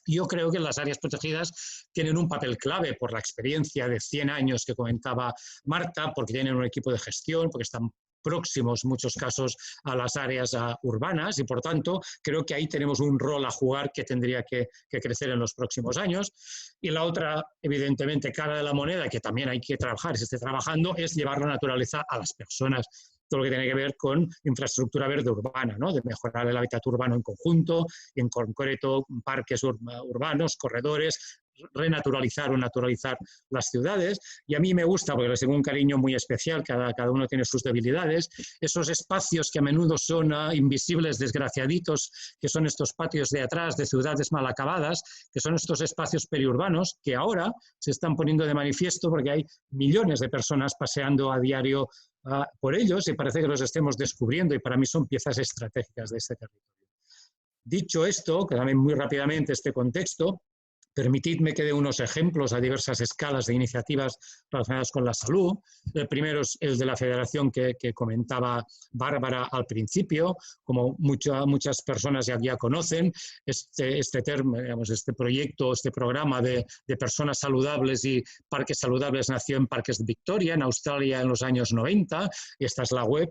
Yo creo que las áreas protegidas tienen un papel clave por la experiencia de 100 años que comentaba Marta, porque tienen un equipo de gestión, porque están próximos en muchos casos a las áreas urbanas y por tanto creo que ahí tenemos un rol a jugar que tendría que crecer en los próximos años. Y la otra, evidentemente, cara de la moneda que también hay que trabajar, se esté trabajando, es llevar la naturaleza a las personas. Todo lo que tiene que ver con infraestructura verde urbana, ¿no? De mejorar el hábitat urbano en conjunto, y en concreto parques urbanos, corredores, renaturalizar o naturalizar las ciudades. Y a mí me gusta, porque les tengo un cariño muy especial, cada uno tiene sus debilidades, esos espacios que a menudo son invisibles, desgraciaditos, que son estos patios de atrás de ciudades mal acabadas, que son estos espacios periurbanos que ahora se están poniendo de manifiesto porque hay millones de personas paseando a diario por ellos y parece que los estemos descubriendo y para mí son piezas estratégicas de este territorio. Dicho esto, que también muy rápidamente este contexto, permitidme que dé unos ejemplos a diversas escalas de iniciativas relacionadas con la salud. El primero es el de la federación que comentaba Bárbara al principio. Como muchas personas ya conocen, este proyecto, este programa de personas saludables y parques saludables nació en Parques de Victoria, en Australia, en los años 90. Y esta es la web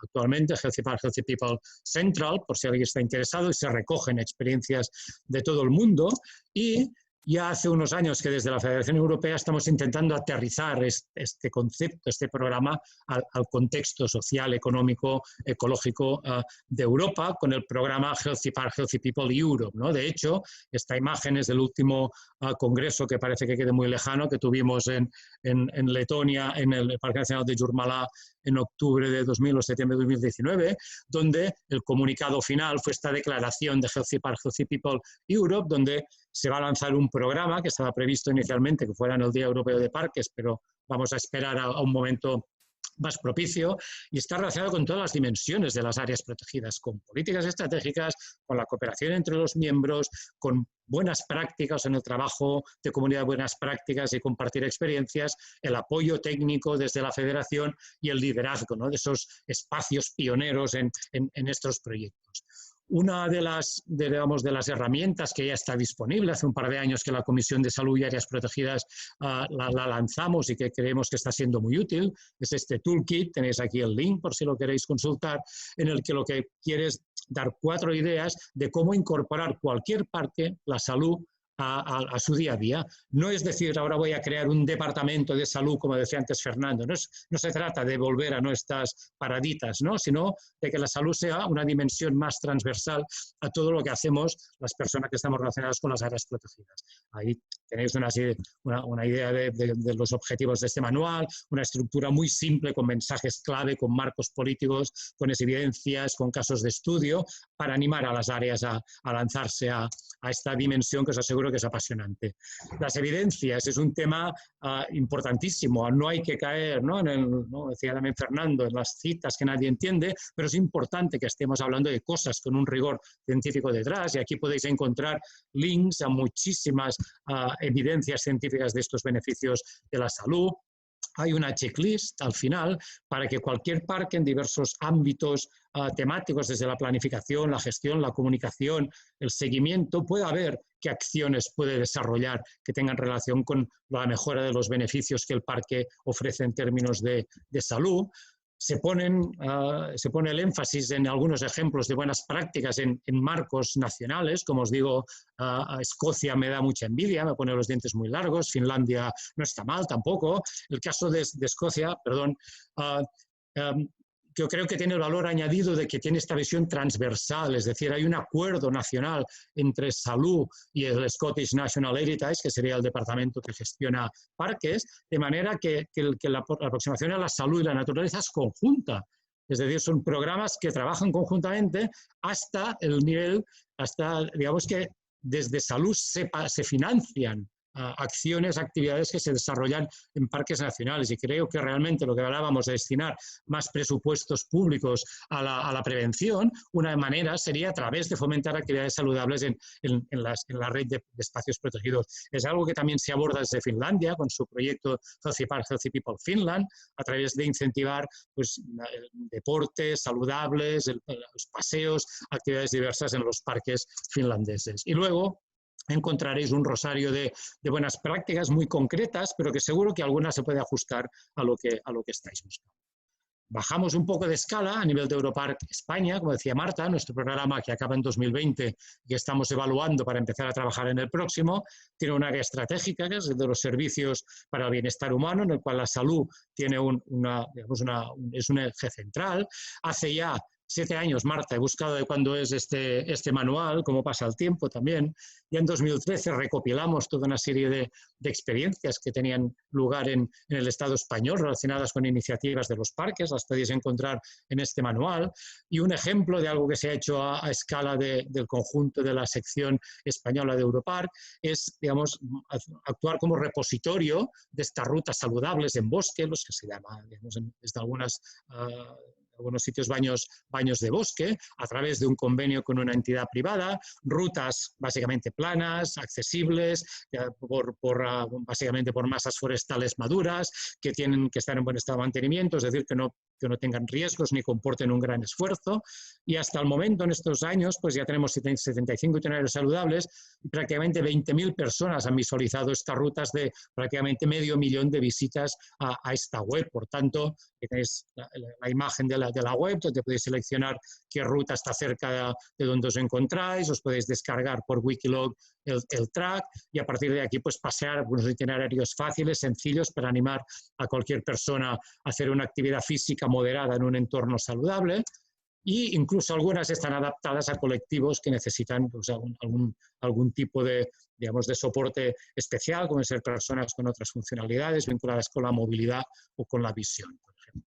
actualmente, Healthy Park, Healthy People Central, por si alguien está interesado, y se recogen experiencias de todo el mundo. Y ya hace unos años que desde la Federación Europea estamos intentando aterrizar este concepto, este programa al contexto social, económico, ecológico de Europa con el programa Healthy Park, Healthy People Europe, ¿no? De hecho, esta imagen es del último congreso que parece que quede muy lejano, que tuvimos en Letonia, en el Parque Nacional de Jurmala, en octubre de 2000 o septiembre de 2019, donde el comunicado final fue esta declaración de Healthy Park, Healthy People Europe, donde se va a lanzar un programa que estaba previsto inicialmente que fuera en el Día Europeo de Parques, pero vamos a esperar a un momento más propicio, y está relacionado con todas las dimensiones de las áreas protegidas, con políticas estratégicas, con la cooperación entre los miembros, con buenas prácticas en el trabajo de comunidad, buenas prácticas y compartir experiencias, el apoyo técnico desde la federación y el liderazgo, ¿no? De esos espacios pioneros en estos proyectos. Una de las herramientas que ya está disponible, hace un par de años que la Comisión de Salud y Áreas Protegidas la lanzamos y que creemos que está siendo muy útil, es este toolkit. Tenéis aquí el link por si lo queréis consultar, en el que lo que quiere es dar 4 ideas de cómo incorporar cualquier parque, la salud, a su día a día. No es decir, ahora voy a crear un departamento de salud, como decía antes Fernando. No se trata de volver a nuestras paraditas, ¿no? Sino de que la salud sea una dimensión más transversal a todo lo que hacemos las personas que estamos relacionadas con las áreas protegidas. Ahí tenéis una idea de los objetivos de este manual, una estructura muy simple con mensajes clave, con marcos políticos, con evidencias, con casos de estudio, para animar a las áreas a lanzarse a esta dimensión que os aseguro que es apasionante. Las evidencias es un tema importantísimo, no hay que caer, ¿no? Decía también Fernando, en las citas que nadie entiende, pero es importante que estemos hablando de cosas con un rigor científico detrás, y aquí podéis encontrar links a muchísimas evidencias científicas de estos beneficios de la salud. Hay una checklist al final para que cualquier parque en diversos ámbitos temáticos, desde la planificación, la gestión, la comunicación, el seguimiento, pueda ver qué acciones puede desarrollar que tengan relación con la mejora de los beneficios que el parque ofrece en términos de salud. Se pone el énfasis en algunos ejemplos de buenas prácticas en marcos nacionales. Como os digo, Escocia me da mucha envidia, me pone los dientes muy largos. Finlandia no está mal tampoco. El caso de Escocia, perdón, yo creo que tiene el valor añadido de que tiene esta visión transversal, es decir, hay un acuerdo nacional entre salud y el Scottish National Heritage, que sería el departamento que gestiona parques, de manera que la aproximación a la salud y la naturaleza es conjunta. Es decir, son programas que trabajan conjuntamente hasta el nivel, digamos que desde salud se financian acciones, actividades que se desarrollan en parques nacionales, y creo que realmente lo que hablábamos de destinar más presupuestos públicos a la prevención, una manera sería a través de fomentar actividades saludables en la red de espacios protegidos. Es algo que también se aborda desde Finlandia con su proyecto Healthy Park, Healthy People Finland, a través de incentivar pues, deportes saludables, los paseos, actividades diversas en los parques finlandeses. Y luego encontraréis un rosario de buenas prácticas muy concretas, pero que seguro que alguna se puede ajustar a lo que estáis buscando. Bajamos un poco de escala a nivel de Europark España, como decía Marta, nuestro programa que acaba en 2020 y que estamos evaluando para empezar a trabajar en el próximo, tiene un área estratégica que es de los servicios para el bienestar humano, en el cual la salud tiene es un eje central. Hace ya 7 años, Marta, he buscado de cuándo es este manual, cómo pasa el tiempo también. Ya en 2013 recopilamos toda una serie de experiencias que tenían lugar en el Estado español relacionadas con iniciativas de los parques, las podéis encontrar en este manual. Y un ejemplo de algo que se ha hecho a escala del conjunto de la sección española de Europark es, digamos, actuar como repositorio de estas rutas saludables en bosque, los que se llama, digamos, desde algunos sitios baños de bosque, a través de un convenio con una entidad privada, rutas básicamente planas, accesibles, básicamente por masas forestales maduras, que están en buen estado de mantenimiento, es decir, que no tengan riesgos ni comporten un gran esfuerzo. Y hasta el momento, en estos años, pues ya tenemos 75 itinerarios saludables y prácticamente 20.000 personas han visualizado estas rutas de prácticamente 500.000 de visitas a esta web. Por tanto, tenéis la imagen de la web, donde podéis seleccionar qué ruta está cerca de donde os encontráis, os podéis descargar por Wikiloc el track y a partir de aquí pues pasear unos itinerarios fáciles, sencillos, para animar a cualquier persona a hacer una actividad física moderada en un entorno saludable. Y incluso algunas están adaptadas a colectivos que necesitan pues, algún tipo de soporte especial, como ser personas con otras funcionalidades vinculadas con la movilidad o con la visión, por ejemplo.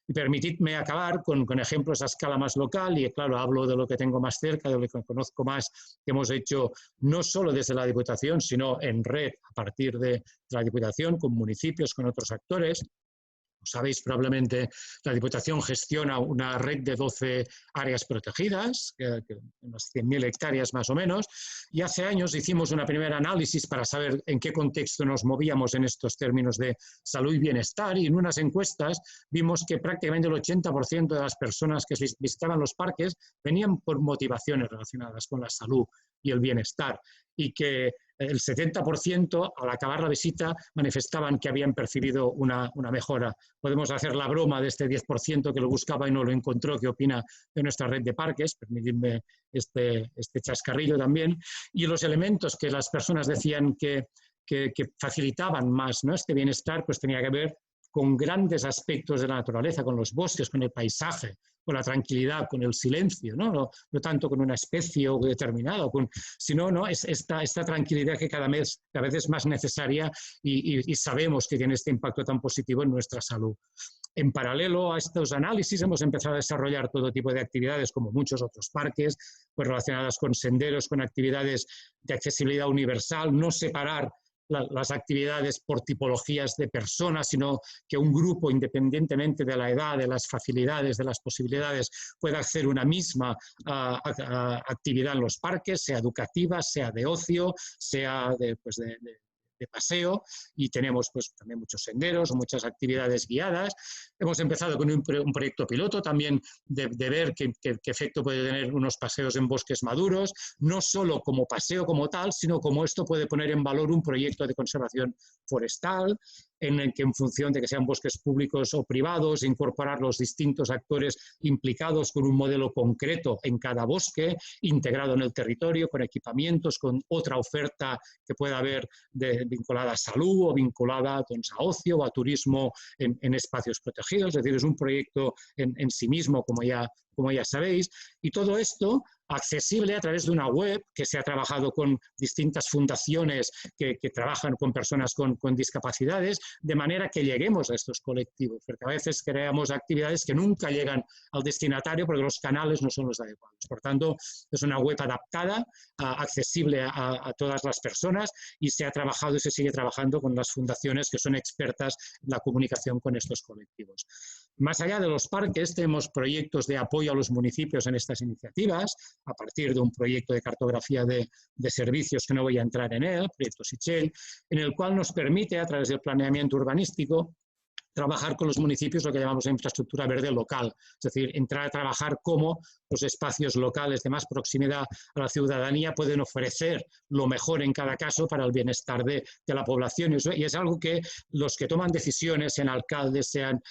Y permitidme acabar con ejemplos a escala más local, y claro, hablo de lo que tengo más cerca, de lo que conozco más, que hemos hecho no solo desde la Diputación, sino en red a partir de la Diputación, con municipios, con otros actores. Sabéis, probablemente la Diputación gestiona una red de 12 áreas protegidas, unas 100.000 hectáreas más o menos, y hace años hicimos un primer análisis para saber en qué contexto nos movíamos en estos términos de salud y bienestar, y en unas encuestas vimos que prácticamente el 80% de las personas que visitaban los parques venían por motivaciones relacionadas con la salud y el bienestar, y que el 70% al acabar la visita manifestaban que habían percibido una mejora. Podemos hacer la broma de este 10% que lo buscaba y no lo encontró, que opina de nuestra red de parques, permitidme este chascarrillo también, y los elementos que las personas decían que facilitaban más, ¿no?, este bienestar, pues tenía que ver con grandes aspectos de la naturaleza, con los bosques, con el paisaje, con la tranquilidad, con el silencio, no tanto con una especie determinada, sino ¿no? esta tranquilidad que cada vez es más necesaria y sabemos que tiene este impacto tan positivo en nuestra salud. En paralelo a estos análisis hemos empezado a desarrollar todo tipo de actividades, como muchos otros parques, pues relacionadas con senderos, con actividades de accesibilidad universal, no separar las actividades por tipologías de personas, sino que un grupo, independientemente de la edad, de las facilidades, de las posibilidades, pueda hacer una misma actividad en los parques, sea educativa, sea de ocio, sea de paseo, y tenemos pues también muchos senderos, muchas actividades guiadas. Hemos empezado con un proyecto piloto también de ver qué efecto puede tener unos paseos en bosques maduros, no solo como paseo como tal, sino como esto puede poner en valor un proyecto de conservación forestal, en el que en función de que sean bosques públicos o privados, incorporar los distintos actores implicados con un modelo concreto en cada bosque, integrado en el territorio, con equipamientos, con otra oferta que pueda haber vinculada a salud o vinculada a ocio o a turismo en espacios protegidos. Es decir, es un proyecto en sí mismo, como ya sabéis, y todo esto accesible a través de una web que se ha trabajado con distintas fundaciones que trabajan con personas con discapacidades, de manera que lleguemos a estos colectivos, porque a veces creamos actividades que nunca llegan al destinatario porque los canales no son los adecuados. Por tanto, es una web adaptada, accesible a todas las personas, y se ha trabajado y se sigue trabajando con las fundaciones que son expertas en la comunicación con estos colectivos. Más allá de los parques, tenemos proyectos de apoyo a los municipios en estas iniciativas, a partir de un proyecto de cartografía de servicios que no voy a entrar en él, proyecto Sichel, en el cual nos permite, a través del planeamiento urbanístico, trabajar con los municipios lo que llamamos infraestructura verde local, es decir, entrar a trabajar cómo los espacios locales de más proximidad a la ciudadanía pueden ofrecer lo mejor en cada caso para el bienestar de la población. Y es algo que los que toman decisiones, sean alcaldes, sean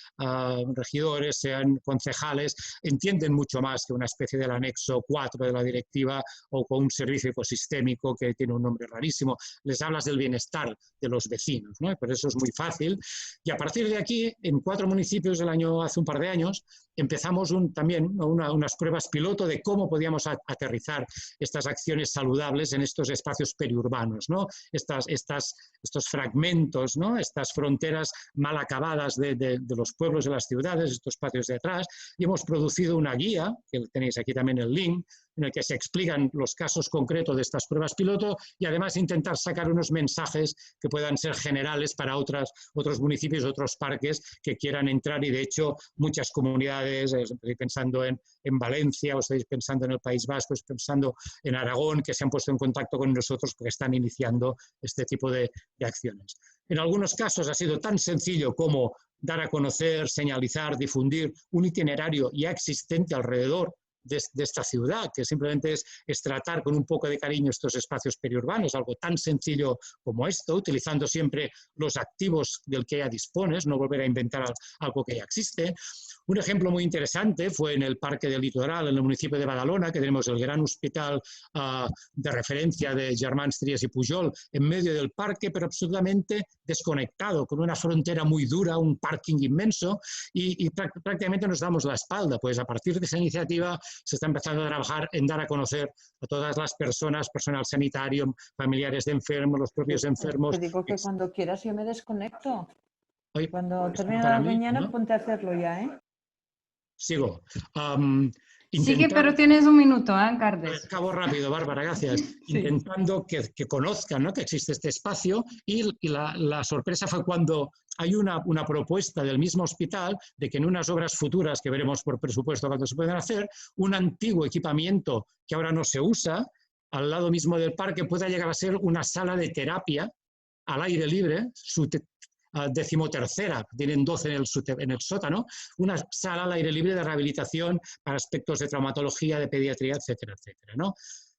regidores, sean concejales, entienden mucho más que una especie del anexo 4 de la directiva o con un servicio ecosistémico que tiene un nombre rarísimo. Les hablas del bienestar de los vecinos, ¿no? Por eso es muy fácil. Y a partir de aquí, en 4 municipios hace un par de años, empezamos también unas pruebas piloto de cómo podíamos aterrizar estas acciones saludables en estos espacios periurbanos, ¿no? Estos fragmentos, ¿no? Estas fronteras mal acabadas de los pueblos de las ciudades, estos patios de atrás, y hemos producido una guía, que tenéis aquí también el link, en el que se explican los casos concretos de estas pruebas piloto y además intentar sacar unos mensajes que puedan ser generales para otros municipios, otros parques que quieran entrar, y de hecho muchas comunidades, estoy pensando en Valencia, o estáis pensando en el País Vasco, estoy pensando en Aragón, que se han puesto en contacto con nosotros porque están iniciando este tipo de acciones. En algunos casos ha sido tan sencillo como dar a conocer, señalizar, difundir un itinerario ya existente alrededor de esta ciudad, que simplemente es tratar con un poco de cariño estos espacios periurbanos, algo tan sencillo como esto, utilizando siempre los activos del que ya dispones, no volver a inventar algo que ya existe. Un ejemplo muy interesante fue en el Parque del Litoral, en el municipio de Badalona, que tenemos el gran hospital de referencia de Germans Trias y Pujol en medio del parque, pero absolutamente desconectado, con una frontera muy dura, un parking inmenso, y prácticamente nos damos la espalda. Pues a partir de esa iniciativa se está empezando a trabajar en dar a conocer a todas las personas, personal sanitario, familiares de enfermos, los propios enfermos. Te digo que cuando quieras yo me desconecto. Oye, Cuando termine la mañana, ¿no? Ponte a hacerlo ya, ¿eh? Sigo. Sigue, pero tienes un minuto, Cardes. Acabo rápido, Bárbara, gracias. Sí. Intentando que conozcan, ¿no?, que existe este espacio, y la sorpresa fue cuando hay una propuesta del mismo hospital de que en unas obras futuras, que veremos por presupuesto cuándo se pueden hacer, un antiguo equipamiento que ahora no se usa, al lado mismo del parque, pueda llegar a ser una sala de terapia al aire libre, 13ª, tienen 12 en el sótano, una sala al aire libre de rehabilitación para aspectos de traumatología, de pediatría, etcétera, etcétera, ¿no?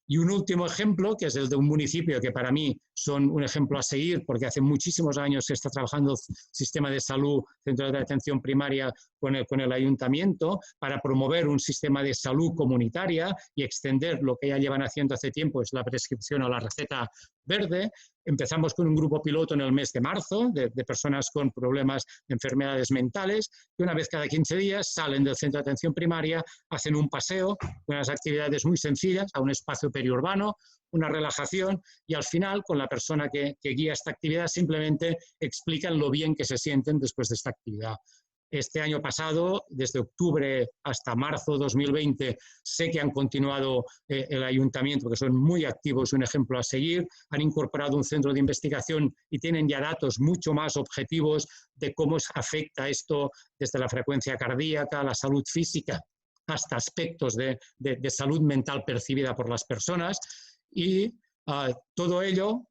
Y un último ejemplo, que es el de un municipio que para mí son un ejemplo a seguir, porque hace muchísimos años se está trabajando sistema de salud, centro de atención primaria con el ayuntamiento, para promover un sistema de salud comunitaria y extender lo que ya llevan haciendo hace tiempo, es la prescripción o la receta verde, Empezamos con un grupo piloto en el mes de marzo de personas con problemas de enfermedades mentales, que una vez cada 15 días salen del centro de atención primaria, hacen un paseo, unas actividades muy sencillas a un espacio periurbano, una relajación, y al final, con la persona que guía esta actividad, simplemente explican lo bien que se sienten después de esta actividad. Este año pasado, desde octubre hasta marzo 2020, sé que han continuado el ayuntamiento, que son muy activos, un ejemplo a seguir, han incorporado un centro de investigación y tienen ya datos mucho más objetivos de cómo afecta esto desde la frecuencia cardíaca, la salud física, hasta aspectos de salud mental percibida por las personas, y todo ello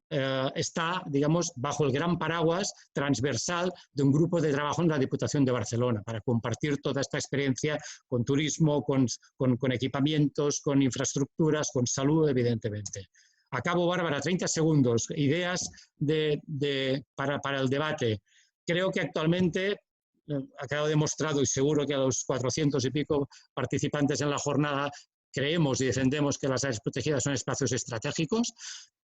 está, digamos, bajo el gran paraguas transversal de un grupo de trabajo en la Diputación de Barcelona para compartir toda esta experiencia con turismo, con equipamientos, con infraestructuras, con salud, evidentemente. Acabo, Bárbara, 30 segundos. Ideas para el debate. Creo que actualmente ha quedado demostrado, y seguro que a los 400 y pico participantes en la jornada, creemos y defendemos que las áreas protegidas son espacios estratégicos,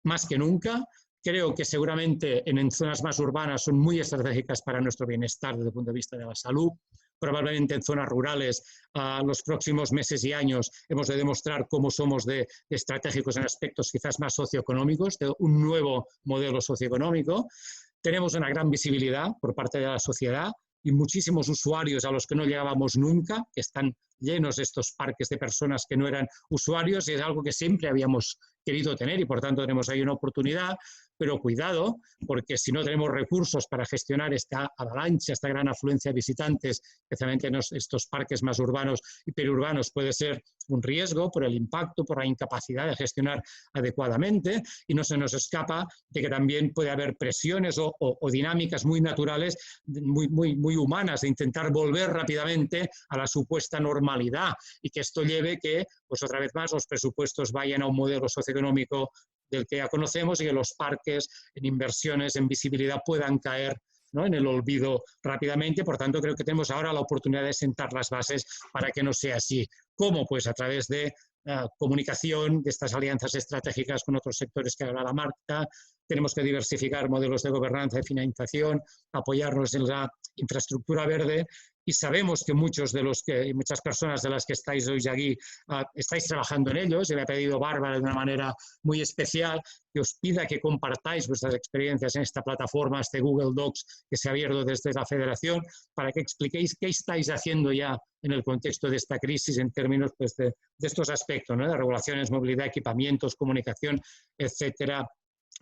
más que nunca. Creo que seguramente en zonas más urbanas son muy estratégicas para nuestro bienestar desde el punto de vista de la salud. Probablemente en zonas rurales, los próximos meses y años, hemos de demostrar cómo somos de estratégicos en aspectos quizás más socioeconómicos, de un nuevo modelo socioeconómico. Tenemos una gran visibilidad por parte de la sociedad y muchísimos usuarios a los que no llegábamos nunca, que están llenos estos parques de personas que no eran usuarios, y es algo que siempre habíamos querido tener y por tanto tenemos ahí una oportunidad, pero cuidado, porque si no tenemos recursos para gestionar esta avalancha, esta gran afluencia de visitantes, especialmente en estos parques más urbanos y periurbanos, puede ser un riesgo por el impacto, por la incapacidad de gestionar adecuadamente, y no se nos escapa de que también puede haber presiones o dinámicas muy naturales, muy humanas, de intentar volver rápidamente a la supuesta normalidad, y que esto lleve que, pues otra vez más, los presupuestos vayan a un modelo socioeconómico del que ya conocemos y que los parques en inversiones, en visibilidad, puedan caer, ¿no?, en el olvido rápidamente. Por tanto, creo que tenemos ahora la oportunidad de sentar las bases para que no sea así. ¿Cómo? Pues a través de comunicación, de estas alianzas estratégicas con otros sectores que habla la Marta. Tenemos que diversificar modelos de gobernanza y financiación, apoyarnos en la infraestructura verde, y sabemos que muchas personas de las que estáis hoy aquí estáis trabajando en ellos, y me ha pedido Bárbara de una manera muy especial que os pida que compartáis vuestras experiencias en esta plataforma, este Google Docs que se ha abierto desde la Federación, para que expliquéis qué estáis haciendo ya en el contexto de esta crisis en términos, pues, de estos aspectos, ¿no?, de regulaciones, movilidad, equipamientos, comunicación, etcétera,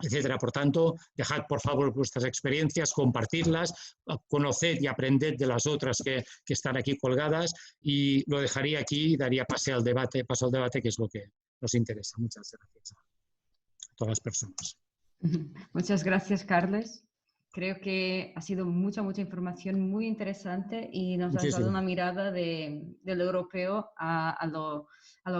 etcétera. Por tanto, dejad por favor vuestras experiencias, compartirlas, conoced y aprended de las otras que están aquí colgadas, y lo dejaría aquí y daría paso al debate, que es lo que nos interesa. Muchas gracias a todas las personas. Muchas gracias, Carles. Creo que ha sido mucha información muy interesante y nos has dado una mirada del europeo a lo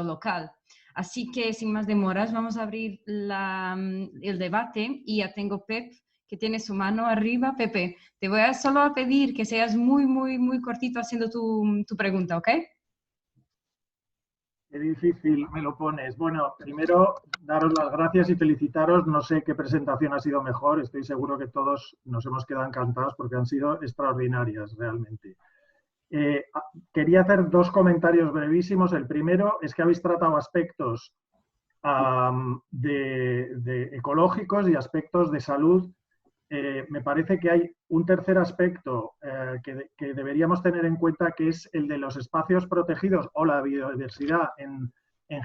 local. Así que, sin más demoras, vamos a abrir el debate, y ya tengo Pep, que tiene su mano arriba. Pepe, te voy a solo pedir que seas muy cortito haciendo tu pregunta, ¿ok? Qué difícil me lo pones. Bueno, primero, daros las gracias y felicitaros. No sé qué presentación ha sido mejor. Estoy seguro que todos nos hemos quedado encantados porque han sido extraordinarias realmente. Quería hacer dos comentarios brevísimos. El primero es que habéis tratado aspectos ecológicos y aspectos de salud. Me parece que hay un tercer aspecto que deberíamos tener en cuenta, que es el de los espacios protegidos o la biodiversidad en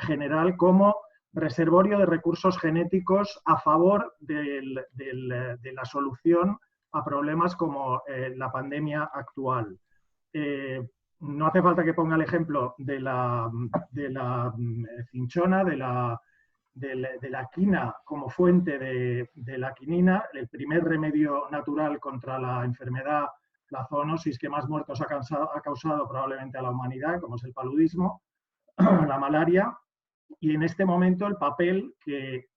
general como reservorio de recursos genéticos a favor de la solución a problemas como la pandemia actual. No hace falta que ponga el ejemplo de la cinchona, de la quina como fuente de la quinina, el primer remedio natural contra la enfermedad, la zoonosis, que más muertos ha causado probablemente a la humanidad, como es el paludismo, la malaria, y en este momento el papel que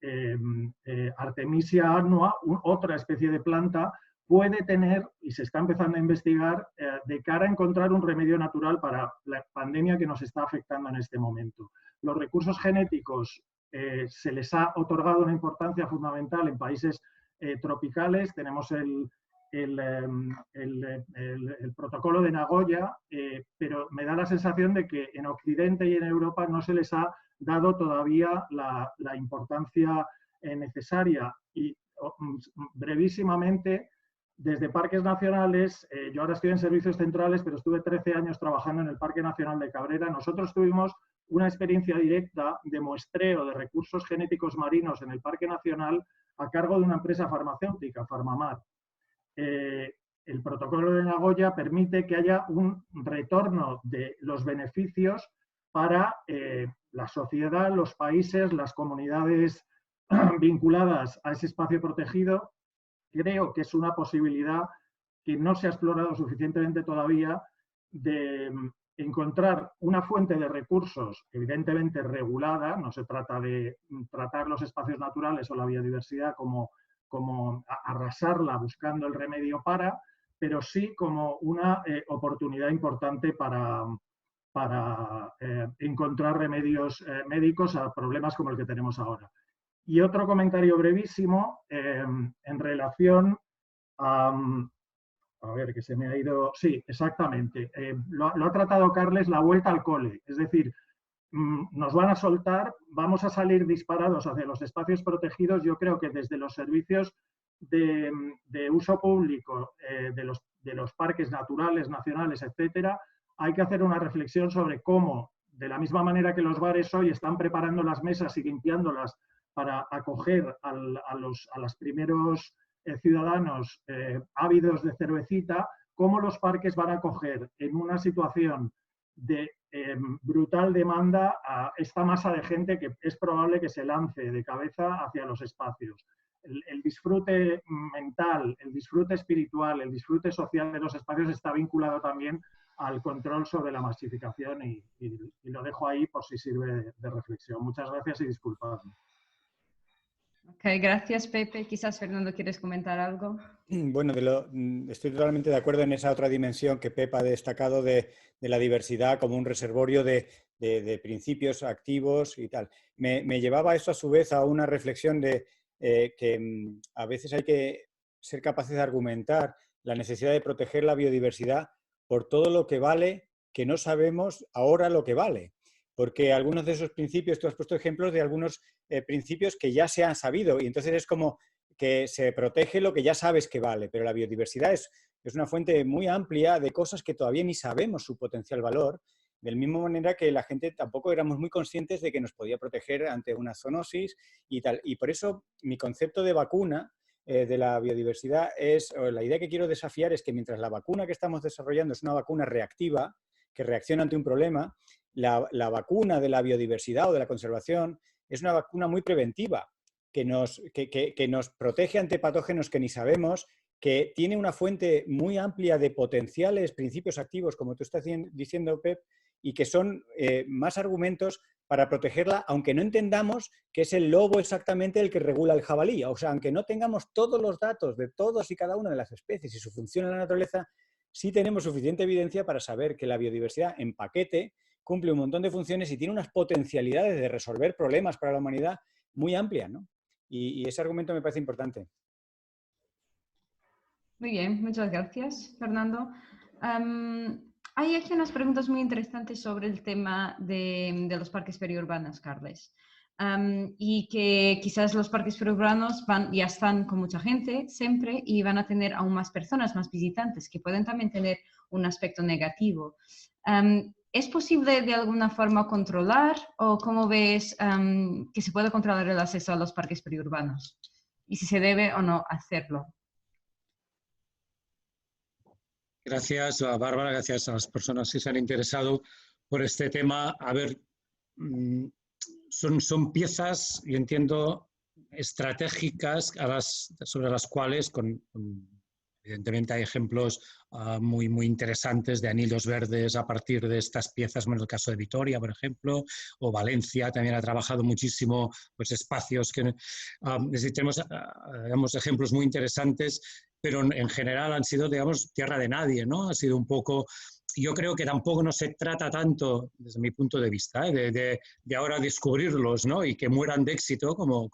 Artemisia annua, otra especie de planta, puede tener, y se está empezando a investigar, de cara a encontrar un remedio natural para la pandemia que nos está afectando en este momento. Los recursos genéticos se les ha otorgado una importancia fundamental en países tropicales, tenemos el protocolo de Nagoya, pero me da la sensación de que en Occidente y en Europa no se les ha dado todavía la importancia necesaria. Y brevísimamente, desde parques nacionales, yo ahora estoy en servicios centrales, pero estuve 13 años trabajando en el Parque Nacional de Cabrera. Nosotros tuvimos una experiencia directa de muestreo de recursos genéticos marinos en el Parque Nacional a cargo de una empresa farmacéutica, Farmamar. El protocolo de Nagoya permite que haya un retorno de los beneficios para la sociedad, los países, las comunidades vinculadas a ese espacio protegido. Creo que es una posibilidad que no se ha explorado suficientemente todavía de encontrar una fuente de recursos evidentemente regulada. No se trata de tratar los espacios naturales o la biodiversidad como arrasarla buscando el remedio pero sí como una oportunidad importante para encontrar remedios médicos a problemas como el que tenemos ahora. Y otro comentario brevísimo en relación a ver, que se me ha ido... Sí, exactamente. Lo ha tratado Carles, la vuelta al cole. Es decir, nos van a soltar, vamos a salir disparados hacia los espacios protegidos. Yo creo que desde los servicios de uso público de los parques naturales, nacionales, etcétera, hay que hacer una reflexión sobre cómo, de la misma manera que los bares hoy están preparando las mesas y limpiándolas para acoger a los primeros ciudadanos ávidos de cervecita, cómo los parques van a acoger en una situación de brutal demanda a esta masa de gente que es probable que se lance de cabeza hacia los espacios. El disfrute mental, el disfrute espiritual, el disfrute social de los espacios está vinculado también al control sobre la masificación y lo dejo ahí por si sirve de reflexión. Muchas gracias y disculpadme. Ok, gracias Pepe. Quizás Fernando, ¿quieres comentar algo? Bueno, estoy totalmente de acuerdo en esa otra dimensión que Pepe ha destacado de la diversidad como un reservorio de principios activos y tal. Me llevaba eso a su vez a una reflexión de que a veces hay que ser capaces de argumentar la necesidad de proteger la biodiversidad por todo lo que vale, que no sabemos ahora lo que vale. Porque algunos de esos principios, tú has puesto ejemplos de algunos principios que ya se han sabido y entonces es como que se protege lo que ya sabes que vale, pero la biodiversidad es una fuente muy amplia de cosas que todavía ni sabemos su potencial valor, de la misma manera que la gente tampoco éramos muy conscientes de que nos podía proteger ante una zoonosis y tal. Y por eso mi concepto de vacuna de la biodiversidad la idea que quiero desafiar es que mientras la vacuna que estamos desarrollando es una vacuna reactiva, que reacciona ante un problema, la vacuna de la biodiversidad o de la conservación es una vacuna muy preventiva, que nos protege ante patógenos que ni sabemos, que tiene una fuente muy amplia de potenciales principios activos, como tú estás diciendo, Pep, y que son más argumentos para protegerla, aunque no entendamos que es el lobo exactamente el que regula el jabalí. O sea, aunque no tengamos todos los datos de todos y cada una de las especies y su función en la naturaleza, sí tenemos suficiente evidencia para saber que la biodiversidad en paquete cumple un montón de funciones y tiene unas potencialidades de resolver problemas para la humanidad muy amplias, ¿no? Y ese argumento me parece importante. Muy bien, muchas gracias, Fernando. Hay aquí unas preguntas muy interesantes sobre el tema de los parques periurbanos, Carles. Y que quizás los parques periurbanos ya están con mucha gente siempre y van a tener aún más personas, más visitantes, que pueden también tener un aspecto negativo. ¿Es posible de alguna forma controlar o cómo ves que se puede controlar el acceso a los parques periurbanos? Y si se debe o no hacerlo. Gracias, Bárbara, gracias a las personas que se han interesado por este tema. A ver, son piezas, yo entiendo, estratégicas sobre las cuales, evidentemente hay ejemplos muy interesantes de anillos verdes a partir de estas piezas, como en el caso de Vitoria, por ejemplo, o Valencia también ha trabajado muchísimo pues, espacios que tenemos ejemplos muy interesantes, pero en general han sido, digamos, tierra de nadie, ¿no? Ha sido un poco... Yo creo que tampoco no se trata tanto, desde mi punto de vista, de ahora descubrirlos, ¿no? Y que mueran de éxito, como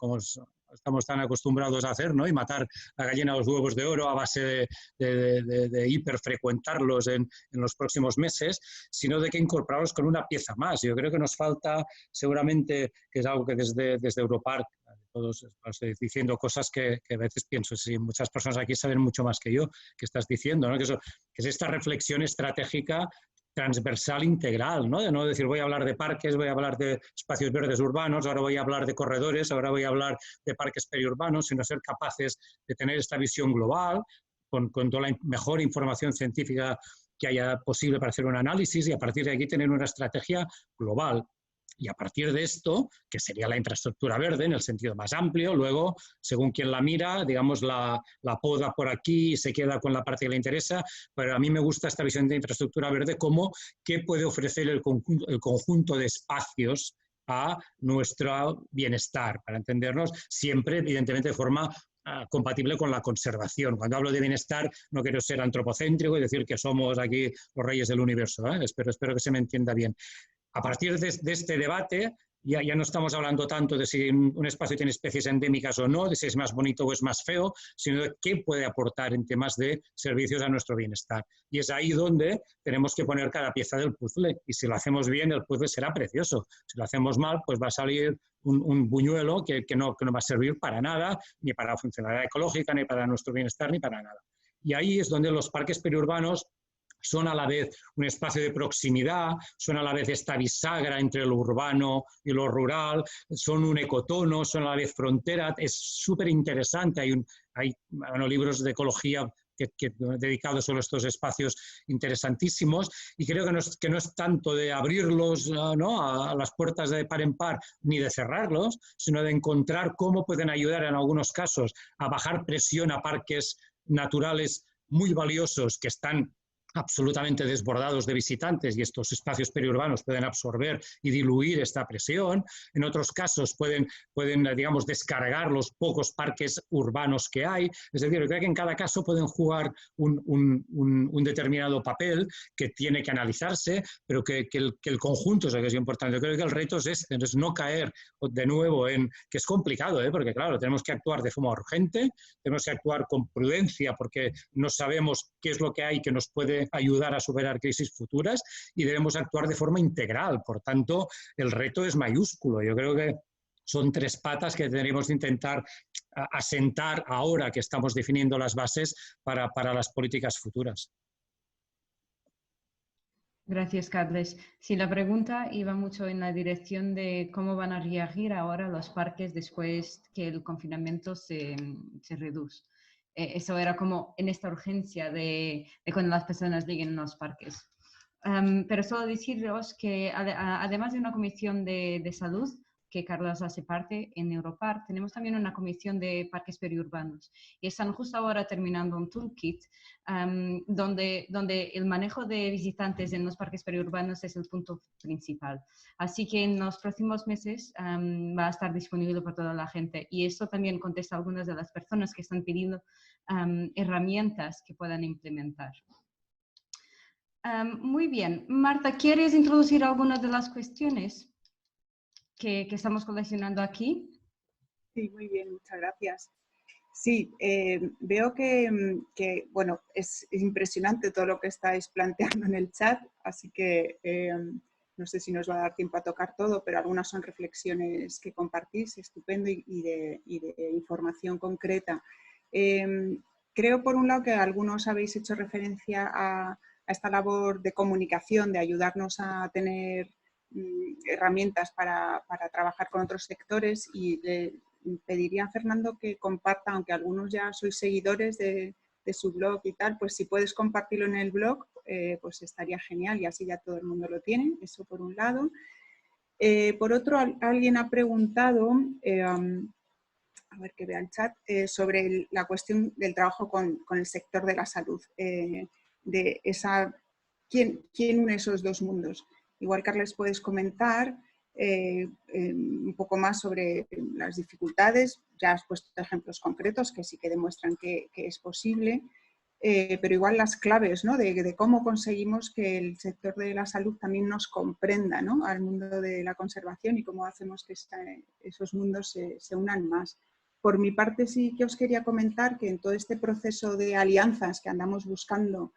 estamos tan acostumbrados a hacer, ¿no? Y matar la gallina a los huevos de oro a base de hiperfrecuentarlos en los próximos meses, sino de que incorporarlos con una pieza más. Yo creo que nos falta, seguramente, que es algo que desde Europark, todos estoy diciendo cosas que a veces pienso, sí, muchas personas aquí saben mucho más que yo, que estás diciendo, ¿no? Que es esta reflexión estratégica transversal integral, ¿no? De no decir voy a hablar de parques, voy a hablar de espacios verdes urbanos, ahora voy a hablar de corredores, ahora voy a hablar de parques periurbanos, sino ser capaces de tener esta visión global, con toda la mejor información científica que haya posible para hacer un análisis y a partir de aquí tener una estrategia global. Y a partir de esto, que sería la infraestructura verde en el sentido más amplio, luego, según quien la mira, digamos, la poda por aquí y se queda con la parte que le interesa, pero a mí me gusta esta visión de infraestructura verde como qué puede ofrecer el conjunto de espacios a nuestro bienestar, para entendernos, siempre, evidentemente, de forma compatible con la conservación. Cuando hablo de bienestar, no quiero ser antropocéntrico y decir que somos aquí los reyes del universo, ¿eh? Espero que se me entienda bien. A partir de este debate, ya no estamos hablando tanto de si un espacio tiene especies endémicas o no, de si es más bonito o es más feo, sino de qué puede aportar en temas de servicios a nuestro bienestar. Y es ahí donde tenemos que poner cada pieza del puzzle. Y si lo hacemos bien, el puzzle será precioso. Si lo hacemos mal, pues va a salir un buñuelo que no va a servir para nada, ni para la funcionalidad ecológica, ni para nuestro bienestar, ni para nada. Y ahí es donde los parques periurbanos son a la vez un espacio de proximidad, son a la vez esta bisagra entre lo urbano y lo rural, son un ecotono, son a la vez frontera. Es súper interesante. Hay libros de ecología dedicados solo a estos espacios interesantísimos, y creo que no es tanto de abrirlos, ¿no?, a las puertas de par en par, ni de cerrarlos, sino de encontrar cómo pueden ayudar en algunos casos a bajar presión a parques naturales muy valiosos que están absolutamente desbordados de visitantes, y estos espacios periurbanos pueden absorber y diluir esta presión. En otros casos pueden digamos, descargar los pocos parques urbanos que hay. Es decir, yo creo que en cada caso pueden jugar un determinado papel que tiene que analizarse, pero que el conjunto es lo que es importante. Yo creo que el reto es no caer de nuevo en que es complicado, porque claro, tenemos que actuar de forma urgente, tenemos que actuar con prudencia porque no sabemos qué es lo que hay que nos puede ayudar a superar crisis futuras, y debemos actuar de forma integral. Por tanto, el reto es mayúsculo. Yo creo que son tres patas que tendríamos que intentar asentar ahora que estamos definiendo las bases para las políticas futuras. Gracias, Carles. Sí, la pregunta iba mucho en la dirección de cómo van a reagir ahora los parques después que el confinamiento se reduce. Eso era como en esta urgencia de cuando las personas lleguen a los parques. Pero solo deciros que además de una comisión de salud, que Carlos hace parte en Europark, tenemos también una comisión de parques periurbanos y están justo ahora terminando un toolkit donde el manejo de visitantes en los parques periurbanos es el punto principal. Así que en los próximos meses va a estar disponible para toda la gente, y eso también contesta a algunas de las personas que están pidiendo herramientas que puedan implementar. Muy bien. Marta, ¿quieres introducir algunas de las cuestiones que estamos coleccionando aquí? Sí, muy bien, muchas gracias. Sí, veo que bueno, es impresionante todo lo que estáis planteando en el chat, así que no sé si nos va a dar tiempo a tocar todo, pero algunas son reflexiones que compartís, estupendo, y de información concreta. Creo, por un lado, que algunos habéis hecho referencia a esta labor de comunicación, de ayudarnos a tener herramientas para trabajar con otros sectores, y le pediría a Fernando que comparta, aunque algunos ya sois seguidores de su blog y tal, pues si puedes compartirlo en el blog, pues estaría genial, y así ya todo el mundo lo tiene. Eso por un lado. Por otro, alguien ha preguntado, a ver que vea el chat, sobre la cuestión del trabajo con el sector de la salud, de ¿quién une esos dos mundos? Igual, Carles, puedes comentar un poco más sobre las dificultades. Ya has puesto ejemplos concretos que sí que demuestran que es posible, pero igual las claves, ¿no?, de cómo conseguimos que el sector de la salud también nos comprenda, ¿no?, al mundo de la conservación, y cómo hacemos que esos mundos se unan más. Por mi parte sí que os quería comentar que en todo este proceso de alianzas que andamos buscando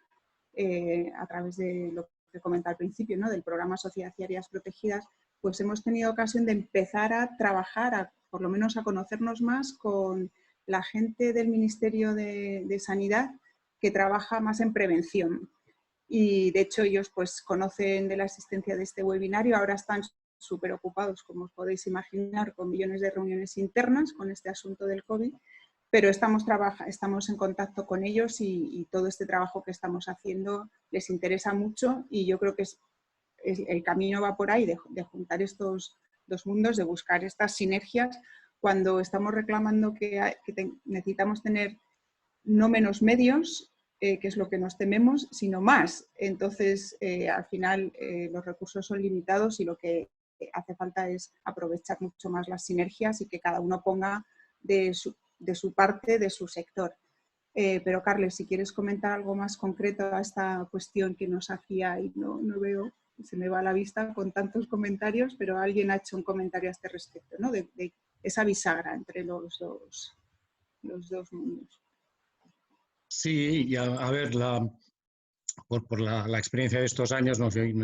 a través de lo que comenté al principio, ¿no? Del programa Sociedad y Áreas Protegidas, pues hemos tenido ocasión de empezar a trabajar, por lo menos a conocernos más con la gente del Ministerio de Sanidad que trabaja más en prevención. Y de hecho ellos pues conocen de la existencia de este webinario, ahora están súper ocupados, como os podéis imaginar, con millones de reuniones internas con este asunto del COVID, pero estamos en contacto con ellos y todo este trabajo que estamos haciendo les interesa mucho y yo creo que el camino va por ahí de juntar estos dos mundos, de buscar estas sinergias cuando estamos reclamando que necesitamos tener no menos medios, que es lo que nos tememos, sino más. Entonces, al final, los recursos son limitados y lo que hace falta es aprovechar mucho más las sinergias y que cada uno ponga de su parte, de su sector. Pero, Carles, si quieres comentar algo más concreto a esta cuestión que nos hacía y no veo, se me va a la vista con tantos comentarios, pero alguien ha hecho un comentario a este respecto, ¿no? De esa bisagra entre los dos mundos. Sí, y a ver, por la experiencia de estos años, no soy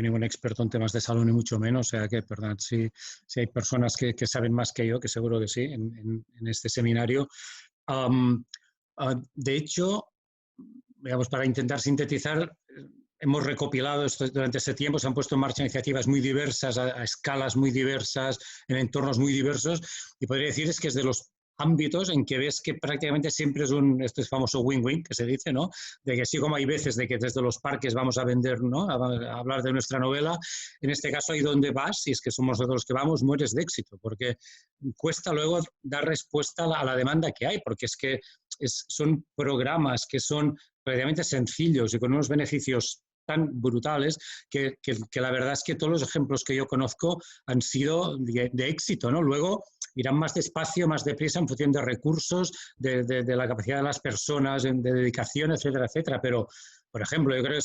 ningún experto en temas de salud, ni mucho menos, o sea que, perdón, si hay personas que saben más que yo, que seguro que sí, en este seminario. De hecho, digamos, para intentar sintetizar, hemos recopilado durante este tiempo, se han puesto en marcha iniciativas muy diversas, a escalas muy diversas, en entornos muy diversos, y podría decir es que es de los ámbitos en que ves que prácticamente siempre es este famoso win-win que se dice, ¿no? De que así como hay veces de que desde los parques vamos a vender, ¿no? A hablar de nuestra novela, en este caso ahí donde vas, si es que somos nosotros los que vamos, mueres de éxito, porque cuesta luego dar respuesta a la demanda que hay, porque es que son programas que son relativamente sencillos y con unos beneficios tan brutales que la verdad es que todos los ejemplos que yo conozco han sido de éxito, ¿no? Luego irán más despacio, más deprisa en función de recursos, de la capacidad de las personas, de dedicación, etcétera, etcétera. Pero, por ejemplo, yo creo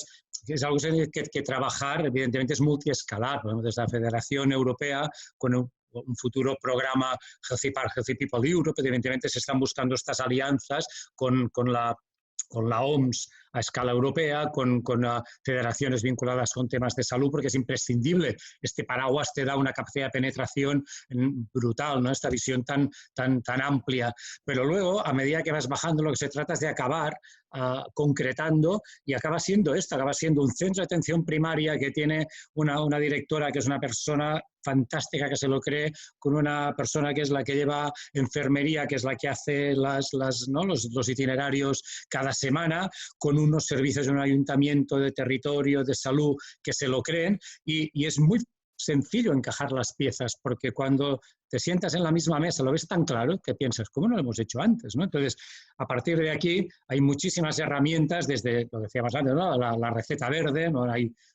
que es algo que trabajar, evidentemente es multiescalar, ¿no? Desde la Federación Europea, con un futuro programa Healthy Park, Healthy People Europe, evidentemente se están buscando estas alianzas con la OMS a escala europea, con federaciones vinculadas con temas de salud, porque es imprescindible. Este paraguas te da una capacidad de penetración brutal, ¿no? Esta visión tan amplia. Pero luego, a medida que vas bajando, lo que se trata es de acabar concretando y acaba siendo un centro de atención primaria que tiene una directora que es una persona fantástica que se lo cree, con una persona que es la que lleva enfermería, que es la que hace los itinerarios cada semana, con unos servicios de un ayuntamiento de territorio, de salud, que se lo creen y es muy sencillo encajar las piezas, porque cuando te sientas en la misma mesa lo ves tan claro que piensas, ¿cómo no lo hemos hecho antes? ¿No? Entonces, a partir de aquí hay muchísimas herramientas, desde, lo decíamos antes, ¿no? la receta verde, ¿no?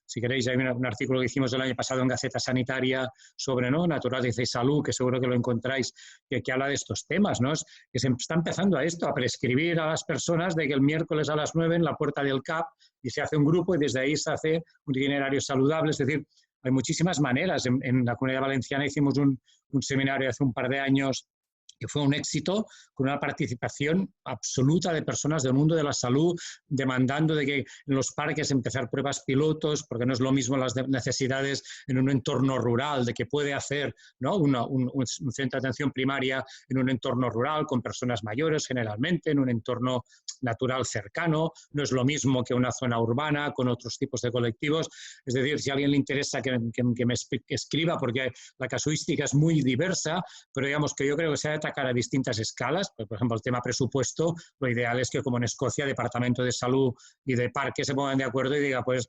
Si queréis, hay un artículo que hicimos el año pasado en Gaceta Sanitaria sobre, ¿no? Naturaleza y salud, que seguro que lo encontráis, que habla de estos temas, ¿no? Que se está empezando a prescribir a las personas de que el miércoles a las 9 en la puerta del CAP y se hace un grupo y desde ahí se hace un itinerario saludable, es decir, hay muchísimas maneras. En la Comunidad Valenciana hicimos un seminario hace un par de años que fue un éxito, con una participación absoluta de personas del mundo de la salud, demandando de que en los parques empezar pruebas pilotos, porque no es lo mismo las necesidades en un entorno rural, de que puede hacer, ¿no? un centro de atención primaria en un entorno rural, con personas mayores generalmente, en un entorno natural cercano, no es lo mismo que una zona urbana, con otros tipos de colectivos. Es decir, si a alguien le interesa que me escriba, porque la casuística es muy diversa, pero digamos que yo creo que se ha de atacar a distintas escalas. Por ejemplo, el tema presupuesto, lo ideal es que, como en Escocia, Departamento de Salud y de Parque se pongan de acuerdo y diga, pues,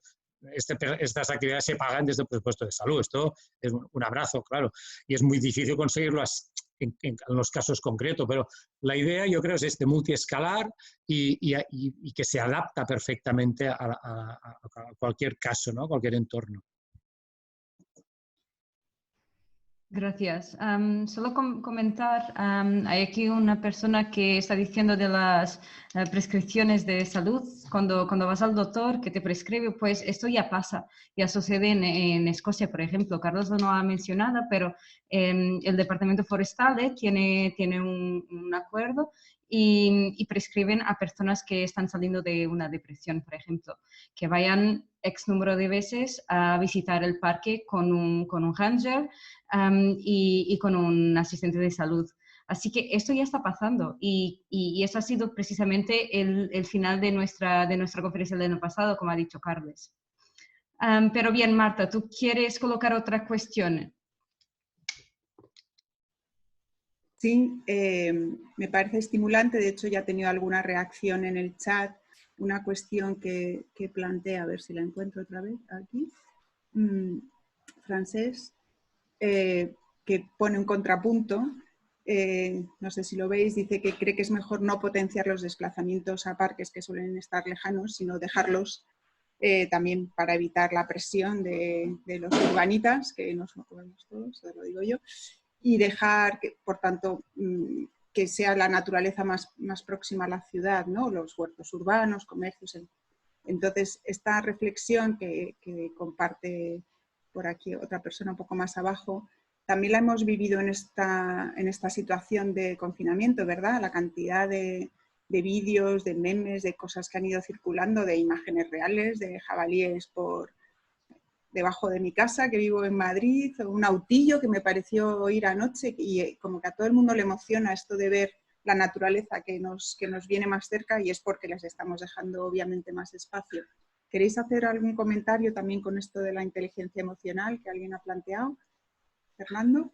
estas actividades se pagan desde el presupuesto de salud. Esto es un abrazo, claro. Y es muy difícil conseguirlo en los casos concretos, pero la idea, yo creo, es multiescalar y que se adapta perfectamente a cualquier caso, ¿no? Cualquier entorno. Gracias. Solo comentar, hay aquí una persona que está diciendo de las prescripciones de salud, cuando vas al doctor que te prescribe, pues esto ya pasa, ya sucede en Escocia, por ejemplo. Carlos no ha mencionado, pero el Departamento Forestal tiene un acuerdo y prescriben a personas que están saliendo de una depresión, por ejemplo, que vayan X número de veces a visitar el parque con un ranger y con un asistente de salud. Así que esto ya está pasando y eso ha sido precisamente el final de nuestra conferencia del año pasado, como ha dicho Carles. Pero bien, Marta, ¿tú quieres colocar otra cuestión? Sí, me parece estimulante. De hecho, ya he tenido alguna reacción en el chat. Una cuestión que plantea, a ver si la encuentro otra vez aquí. Francés, que pone un contrapunto. No sé si lo veis, dice que cree que es mejor no potenciar los desplazamientos a parques que suelen estar lejanos, sino dejarlos también para evitar la presión de los urbanitas, que nos movemos todos, lo digo yo, y dejar, que, por tanto, que sea la naturaleza más próxima a la ciudad, ¿no? Los huertos urbanos, comercios. Entonces, esta reflexión que comparte por aquí otra persona un poco más abajo, también la hemos vivido en esta situación de confinamiento, ¿verdad? La cantidad de vídeos, de memes, de cosas que han ido circulando, de imágenes reales, de jabalíes por debajo de mi casa, que vivo en Madrid, un autillo que me pareció oír anoche, y como que a todo el mundo le emociona esto de ver la naturaleza que nos viene más cerca, y es porque les estamos dejando obviamente más espacio. ¿Queréis hacer algún comentario también con esto de la inteligencia emocional que alguien ha planteado? Fernando.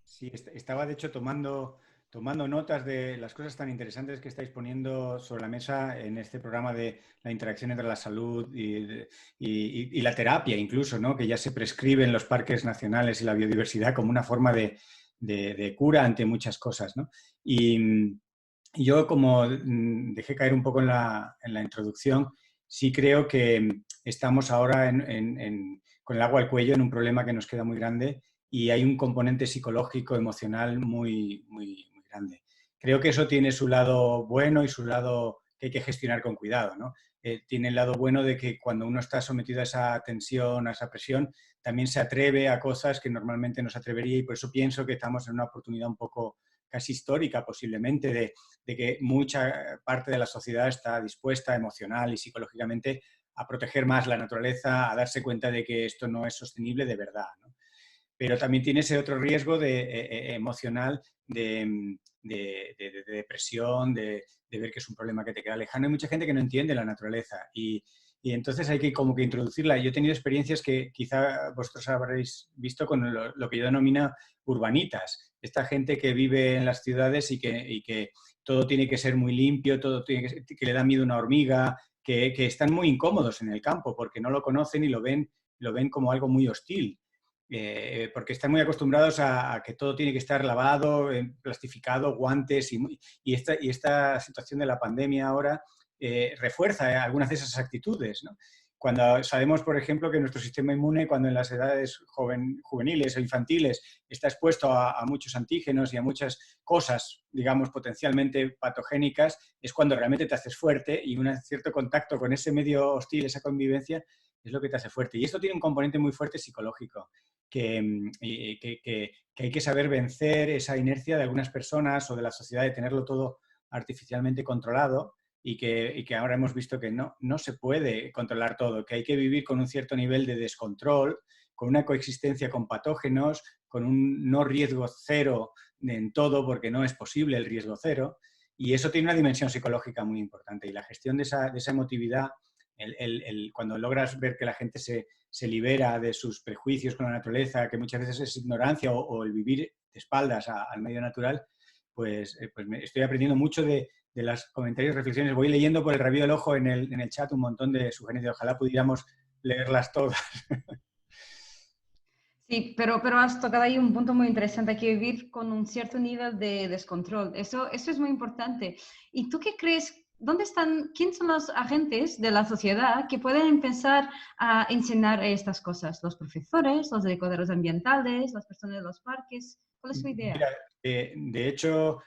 Sí, estaba de hecho tomando notas de las cosas tan interesantes que estáis poniendo sobre la mesa en este programa de la interacción entre la salud y la terapia incluso, ¿no? Que ya se prescribe en los parques nacionales y la biodiversidad como una forma de cura ante muchas cosas, ¿no? Y yo, como dejé caer un poco en la introducción, sí creo que estamos ahora con el agua al cuello en un problema que nos queda muy grande, y hay un componente psicológico, emocional muy, muy, muy grande. Creo que eso tiene su lado bueno y su lado que hay que gestionar con cuidado, ¿no? Tiene el lado bueno de que cuando uno está sometido a esa tensión, a esa presión, también se atreve a cosas que normalmente no se atrevería, y por eso pienso que estamos en una oportunidad un poco casi histórica posiblemente de que mucha parte de la sociedad está dispuesta emocional y psicológicamente a proteger más la naturaleza, a darse cuenta de que esto no es sostenible de verdad, ¿no? Pero también tiene ese otro riesgo emocional de depresión, de ver que es un problema que te queda lejano. Hay mucha gente que no entiende la naturaleza y entonces hay que como que introducirla. Yo he tenido experiencias que quizá vosotros habréis visto con lo que yo denomino urbanitas. Esta gente que vive en las ciudades y que todo tiene que ser muy limpio, todo tiene que le da miedo una hormiga, que están muy incómodos en el campo porque no lo conocen y lo ven como algo muy hostil. Porque están muy acostumbrados a que todo tiene que estar lavado, plastificado, guantes, y esta situación de la pandemia ahora refuerza algunas de esas actitudes, ¿no? Cuando sabemos, por ejemplo, que nuestro sistema inmune, cuando en las edades juveniles o infantiles está expuesto a muchos antígenos y a muchas cosas, digamos, potencialmente patogénicas, es cuando realmente te haces fuerte, y un cierto contacto con ese medio hostil, esa convivencia, es lo que te hace fuerte. Y esto tiene un componente muy fuerte psicológico, que hay que saber vencer esa inercia de algunas personas o de la sociedad de tenerlo todo artificialmente controlado, y que ahora hemos visto que no se puede controlar todo, que hay que vivir con un cierto nivel de descontrol, con una coexistencia con patógenos, con un no riesgo cero en todo, porque no es posible el riesgo cero, y eso tiene una dimensión psicológica muy importante, y la gestión de esa emotividad, cuando logras ver que la gente se libera de sus prejuicios con la naturaleza, que muchas veces es ignorancia o el vivir de espaldas al medio natural, pues estoy aprendiendo mucho de los comentarios, reflexiones. Voy leyendo por el rabillo del ojo en el chat un montón de sugerencias. Ojalá pudiéramos leerlas todas. Sí, pero has tocado ahí un punto muy interesante. Hay que vivir con un cierto nivel de descontrol. Eso es muy importante. ¿Y tú qué crees ¿dónde están, quién son los agentes de la sociedad que pueden empezar a enseñar estas cosas? ¿Los profesores, los educadores ambientales, las personas de los parques? ¿Cuál es su idea? Mira, de hecho,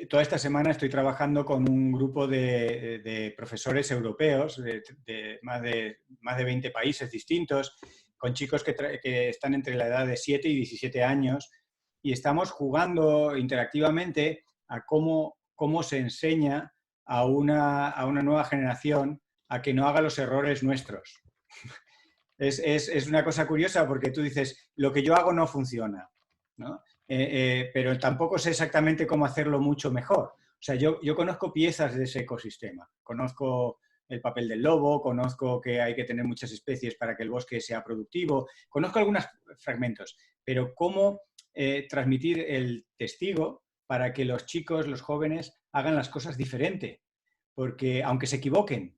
toda esta semana estoy trabajando con un grupo de profesores europeos de más de 20 países distintos, con chicos que están entre la edad de 7 y 17 años, y estamos jugando interactivamente a cómo se enseña a una nueva generación a que no haga los errores nuestros. Es una cosa curiosa porque tú dices, lo que yo hago no funciona, ¿no? Pero tampoco sé exactamente cómo hacerlo mucho mejor. O sea, yo conozco piezas de ese ecosistema. Conozco el papel del lobo, conozco que hay que tener muchas especies para que el bosque sea productivo, conozco algunos fragmentos, pero cómo transmitir el testigo para que los chicos, los jóvenes, hagan las cosas diferente, porque aunque se equivoquen,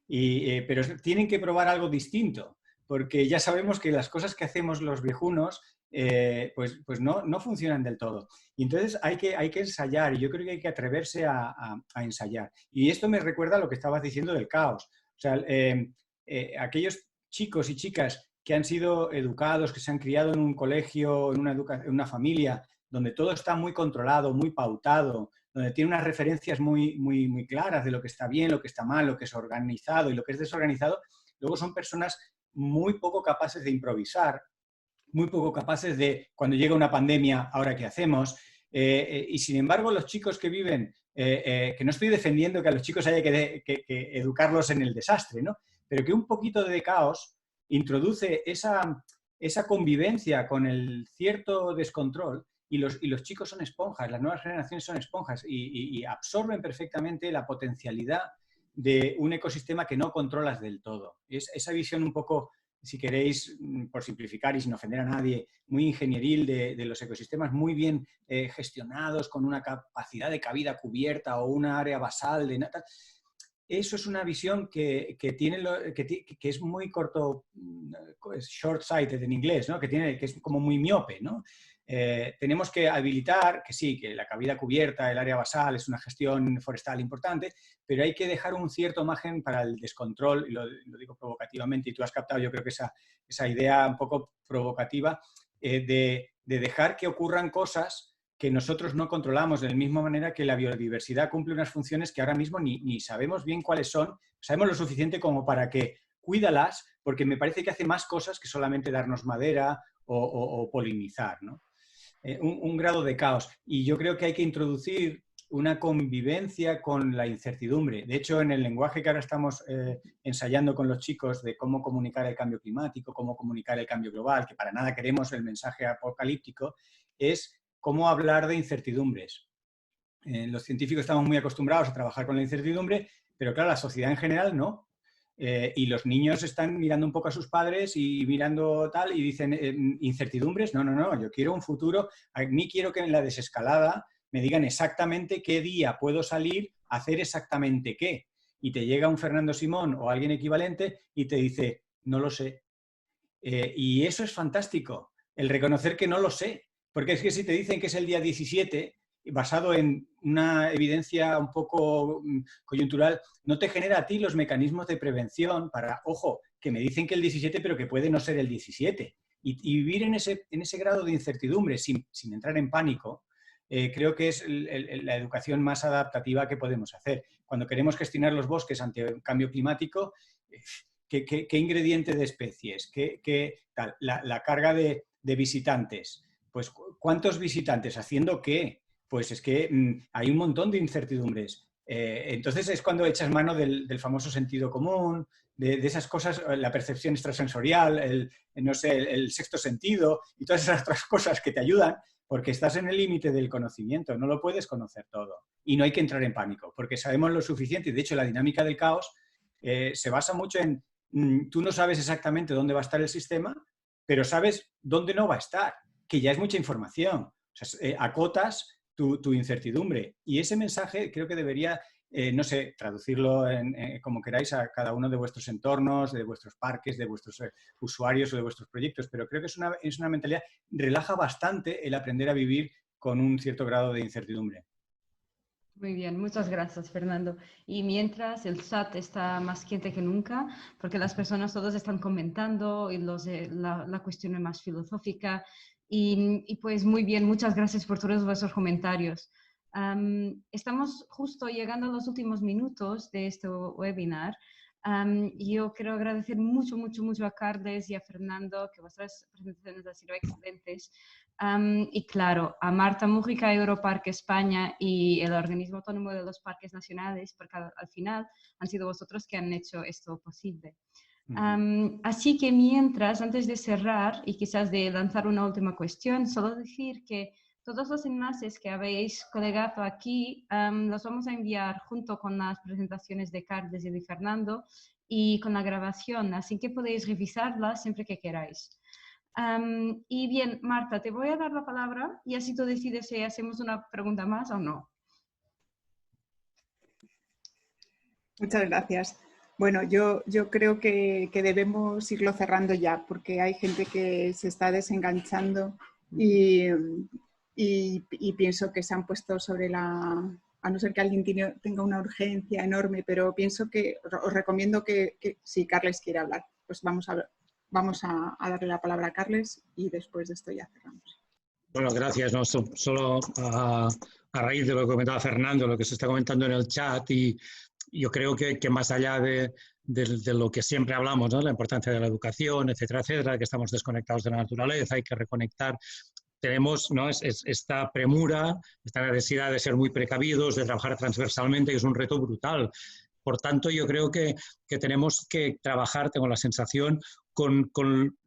pero tienen que probar algo distinto, porque ya sabemos que las cosas que hacemos los viejunos pues no funcionan del todo. Y entonces hay que ensayar, y yo creo que hay que atreverse a ensayar. Y esto me recuerda a lo que estabas diciendo del caos. O sea, aquellos chicos y chicas que han sido educados, que se han criado en un colegio, en una familia, donde todo está muy controlado, muy pautado, donde tiene unas referencias muy claras de lo que está bien, lo que está mal, lo que es organizado y lo que es desorganizado, luego son personas muy poco capaces de improvisar, muy poco capaces de, cuando llega una pandemia, ¿ahora qué hacemos? Y sin embargo, los chicos que viven, que no estoy defendiendo que a los chicos haya que educarlos en el desastre, ¿no? Pero que un poquito de caos introduce esa convivencia con el cierto descontrol, y los chicos son esponjas, las nuevas generaciones son esponjas y absorben perfectamente la potencialidad de un ecosistema que no controlas del todo. Es esa visión un poco, si queréis, por simplificar y sin ofender a nadie, muy ingenieril de los ecosistemas muy bien gestionados, con una capacidad de cabida cubierta o una área basal de nata. Eso es una visión que es muy short-sighted en inglés, ¿no? Que es como muy miope, ¿no? Tenemos que habilitar, que sí, que la cabida cubierta, el área basal es una gestión forestal importante, pero hay que dejar un cierto margen para el descontrol, y lo digo provocativamente, y tú has captado yo creo que esa idea un poco provocativa de dejar que ocurran cosas que nosotros no controlamos, de la misma manera que la biodiversidad cumple unas funciones que ahora mismo ni sabemos bien cuáles son, sabemos lo suficiente como para que cuídalas, porque me parece que hace más cosas que solamente darnos madera o polinizar, ¿no? Un grado de caos. Y yo creo que hay que introducir una convivencia con la incertidumbre. De hecho, en el lenguaje que ahora estamos ensayando con los chicos de cómo comunicar el cambio climático, cómo comunicar el cambio global, que para nada queremos el mensaje apocalíptico, es cómo hablar de incertidumbres. Los científicos estamos muy acostumbrados a trabajar con la incertidumbre, pero claro, la sociedad en general no. Y los niños están mirando un poco a sus padres y mirando tal y dicen, ¿incertidumbres? No, yo quiero un futuro. A mí quiero que en la desescalada me digan exactamente qué día puedo salir a hacer exactamente qué. Y te llega un Fernando Simón o alguien equivalente y te dice, no lo sé. Y eso es fantástico, el reconocer que no lo sé. Porque es que si te dicen que es el día 17, basado en una evidencia un poco coyuntural, no te genera a ti los mecanismos de prevención para, ojo, que me dicen que el 17, pero que puede no ser el 17. Y vivir en ese grado de incertidumbre sin entrar en pánico, creo que es la educación más adaptativa que podemos hacer. Cuando queremos gestionar los bosques ante el cambio climático, ¿qué ingrediente de especies? ¿Qué tal? La carga de visitantes. Pues, ¿cuántos visitantes? ¿Haciendo qué? Pues es que hay un montón de incertidumbres. Entonces es cuando echas mano del famoso sentido común, de esas cosas, la percepción extrasensorial, el sexto sentido y todas esas otras cosas que te ayudan, porque estás en el límite del conocimiento, no lo puedes conocer todo. Y no hay que entrar en pánico, porque sabemos lo suficiente. Y de hecho, la dinámica del caos se basa mucho en tú no sabes exactamente dónde va a estar el sistema, pero sabes dónde no va a estar, que ya es mucha información. O sea, acotas tu incertidumbre. Y ese mensaje creo que debería, no sé, traducirlo como queráis a cada uno de vuestros entornos, de vuestros parques, de vuestros usuarios o de vuestros proyectos, pero creo que es una mentalidad, relaja bastante el aprender a vivir con un cierto grado de incertidumbre. Muy bien, muchas gracias, Fernando. Y mientras el chat está más quente que nunca, porque las personas todas están comentando y la cuestión es más filosófica. Y pues muy bien, muchas gracias por todos vuestros comentarios. Estamos justo llegando a los últimos minutos de este webinar. Yo quiero agradecer mucho a Carles y a Fernando, que vuestras presentaciones han sido excelentes. Y claro, a Marta Mújica, Europarque España y el Organismo Autónomo de los Parques Nacionales, porque al final han sido vosotros que han hecho esto posible. Así que mientras, antes de cerrar y quizás de lanzar una última cuestión, solo decir que todos los enlaces que habéis colgado aquí los vamos a enviar junto con las presentaciones de Carles y de Fernando y con la grabación, así que podéis revisarlas siempre que queráis. Y bien, Marta, te voy a dar la palabra y así tú decides si hacemos una pregunta más o no. Muchas gracias. Bueno, yo creo que debemos irlo cerrando ya, porque hay gente que se está desenganchando y pienso que se han puesto sobre la... A no ser que alguien tenga una urgencia enorme, pero pienso que os recomiendo que si Carles quiere hablar, pues vamos a darle la palabra a Carles y después de esto ya cerramos. Bueno, gracias. No, solo a raíz de lo que comentaba Fernando, lo que se está comentando en el chat, y yo creo que más allá de lo que siempre hablamos, ¿no? La importancia de la educación, etcétera, etcétera, que estamos desconectados de la naturaleza, hay que reconectar. Tenemos, ¿no? esta premura, esta necesidad de ser muy precavidos, de trabajar transversalmente, que es un reto brutal. Por tanto, yo creo que tenemos que trabajar, tengo la sensación, con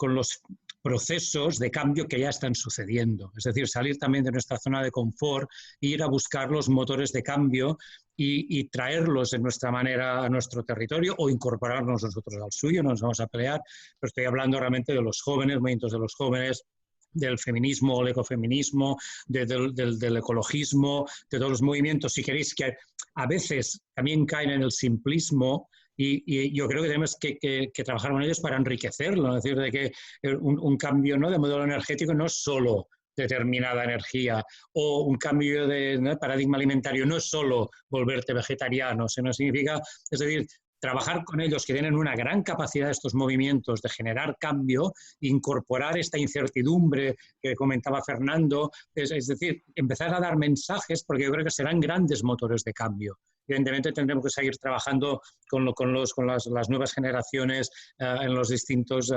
los procesos de cambio que ya están sucediendo. Es decir, salir también de nuestra zona de confort, ir a buscar los motores de cambio y traerlos de nuestra manera a nuestro territorio o incorporarnos nosotros al suyo, no nos vamos a pelear, pero estoy hablando realmente de los jóvenes, movimientos de los jóvenes, del feminismo o el ecofeminismo, del ecologismo, de todos los movimientos, si queréis, que a veces también caen en el simplismo, y yo creo que tenemos que trabajar con ellos para enriquecerlo, es decir, de que un cambio, ¿no?, de modelo energético no es solo determinada energía, o un cambio de, ¿no?, paradigma alimentario no es solo volverte vegetariano, sino significa, es decir, trabajar con ellos que tienen una gran capacidad de estos movimientos de generar cambio, incorporar esta incertidumbre que comentaba Fernando, es decir, empezar a dar mensajes, porque yo creo que serán grandes motores de cambio. Evidentemente tendremos que seguir trabajando con las nuevas generaciones en los distintos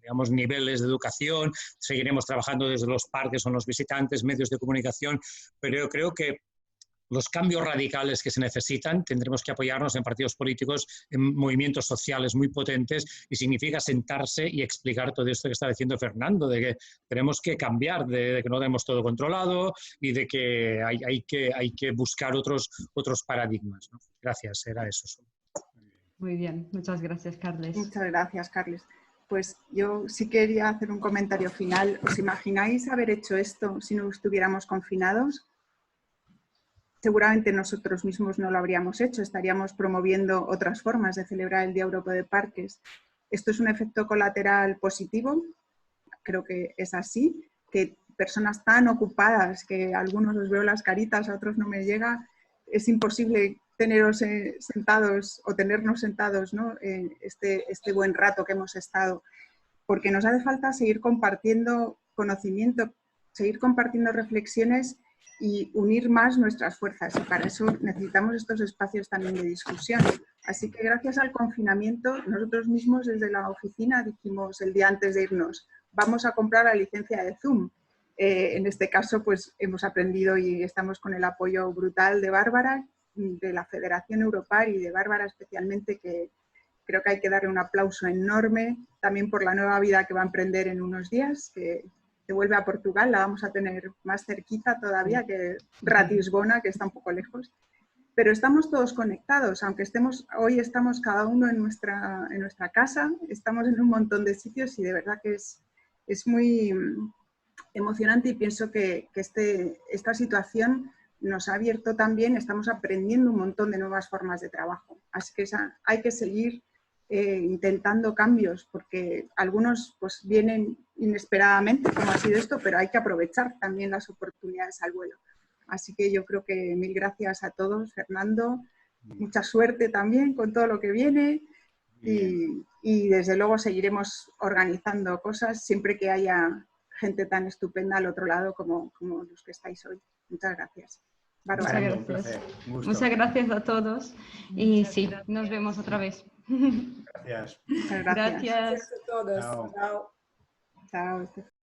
digamos, niveles de educación, seguiremos trabajando desde los parques con los visitantes, medios de comunicación, pero yo creo que los cambios radicales que se necesitan, tendremos que apoyarnos en partidos políticos, en movimientos sociales muy potentes, y significa sentarse y explicar todo esto que está diciendo Fernando, de que tenemos que cambiar, de que no tenemos todo controlado y de que hay que buscar otros paradigmas, ¿no? Gracias, era eso solo. Muy bien, muchas gracias, Carles. Muchas gracias, Carles. Pues yo sí quería hacer un comentario final. ¿Os imagináis haber hecho esto si no estuviéramos confinados? Seguramente nosotros mismos no lo habríamos hecho, estaríamos promoviendo otras formas de celebrar el Día Europeo de Parques. Esto es un efecto colateral positivo, creo que es así, que personas tan ocupadas, que a algunos os veo las caritas, a otros no me llega, es imposible teneros sentados o tenernos sentados, ¿no?, este buen rato que hemos estado, porque nos hace falta seguir compartiendo conocimiento, seguir compartiendo reflexiones y unir más nuestras fuerzas, y para eso necesitamos estos espacios también de discusión. Así que gracias al confinamiento, nosotros mismos desde la oficina dijimos el día antes de irnos, vamos a comprar la licencia de Zoom. En este caso, pues hemos aprendido y estamos con el apoyo brutal de Bárbara, de la Federación Europar y de Bárbara especialmente, que creo que hay que darle un aplauso enorme también por la nueva vida que va a emprender en unos días, que se vuelve a Portugal, la vamos a tener más cerquita todavía que Ratisbona, que está un poco lejos. Pero estamos todos conectados, aunque hoy estamos cada uno en nuestra casa, estamos en un montón de sitios y de verdad que es muy emocionante, y pienso que esta situación nos ha abierto también, estamos aprendiendo un montón de nuevas formas de trabajo. Así que hay que seguir intentando cambios, porque algunos pues vienen inesperadamente, como ha sido esto, pero hay que aprovechar también las oportunidades al vuelo. Así que yo creo que mil gracias a todos, Fernando. Mucha suerte también con todo lo que viene y desde luego seguiremos organizando cosas siempre que haya gente tan estupenda al otro lado como los que estáis hoy. Muchas gracias. Bárbara. Muchas gracias. Muchas gracias a todos y sí, nos vemos otra vez. Gracias. Muchas gracias. Gracias a todos. Chao. Chao. Chao, Estefan.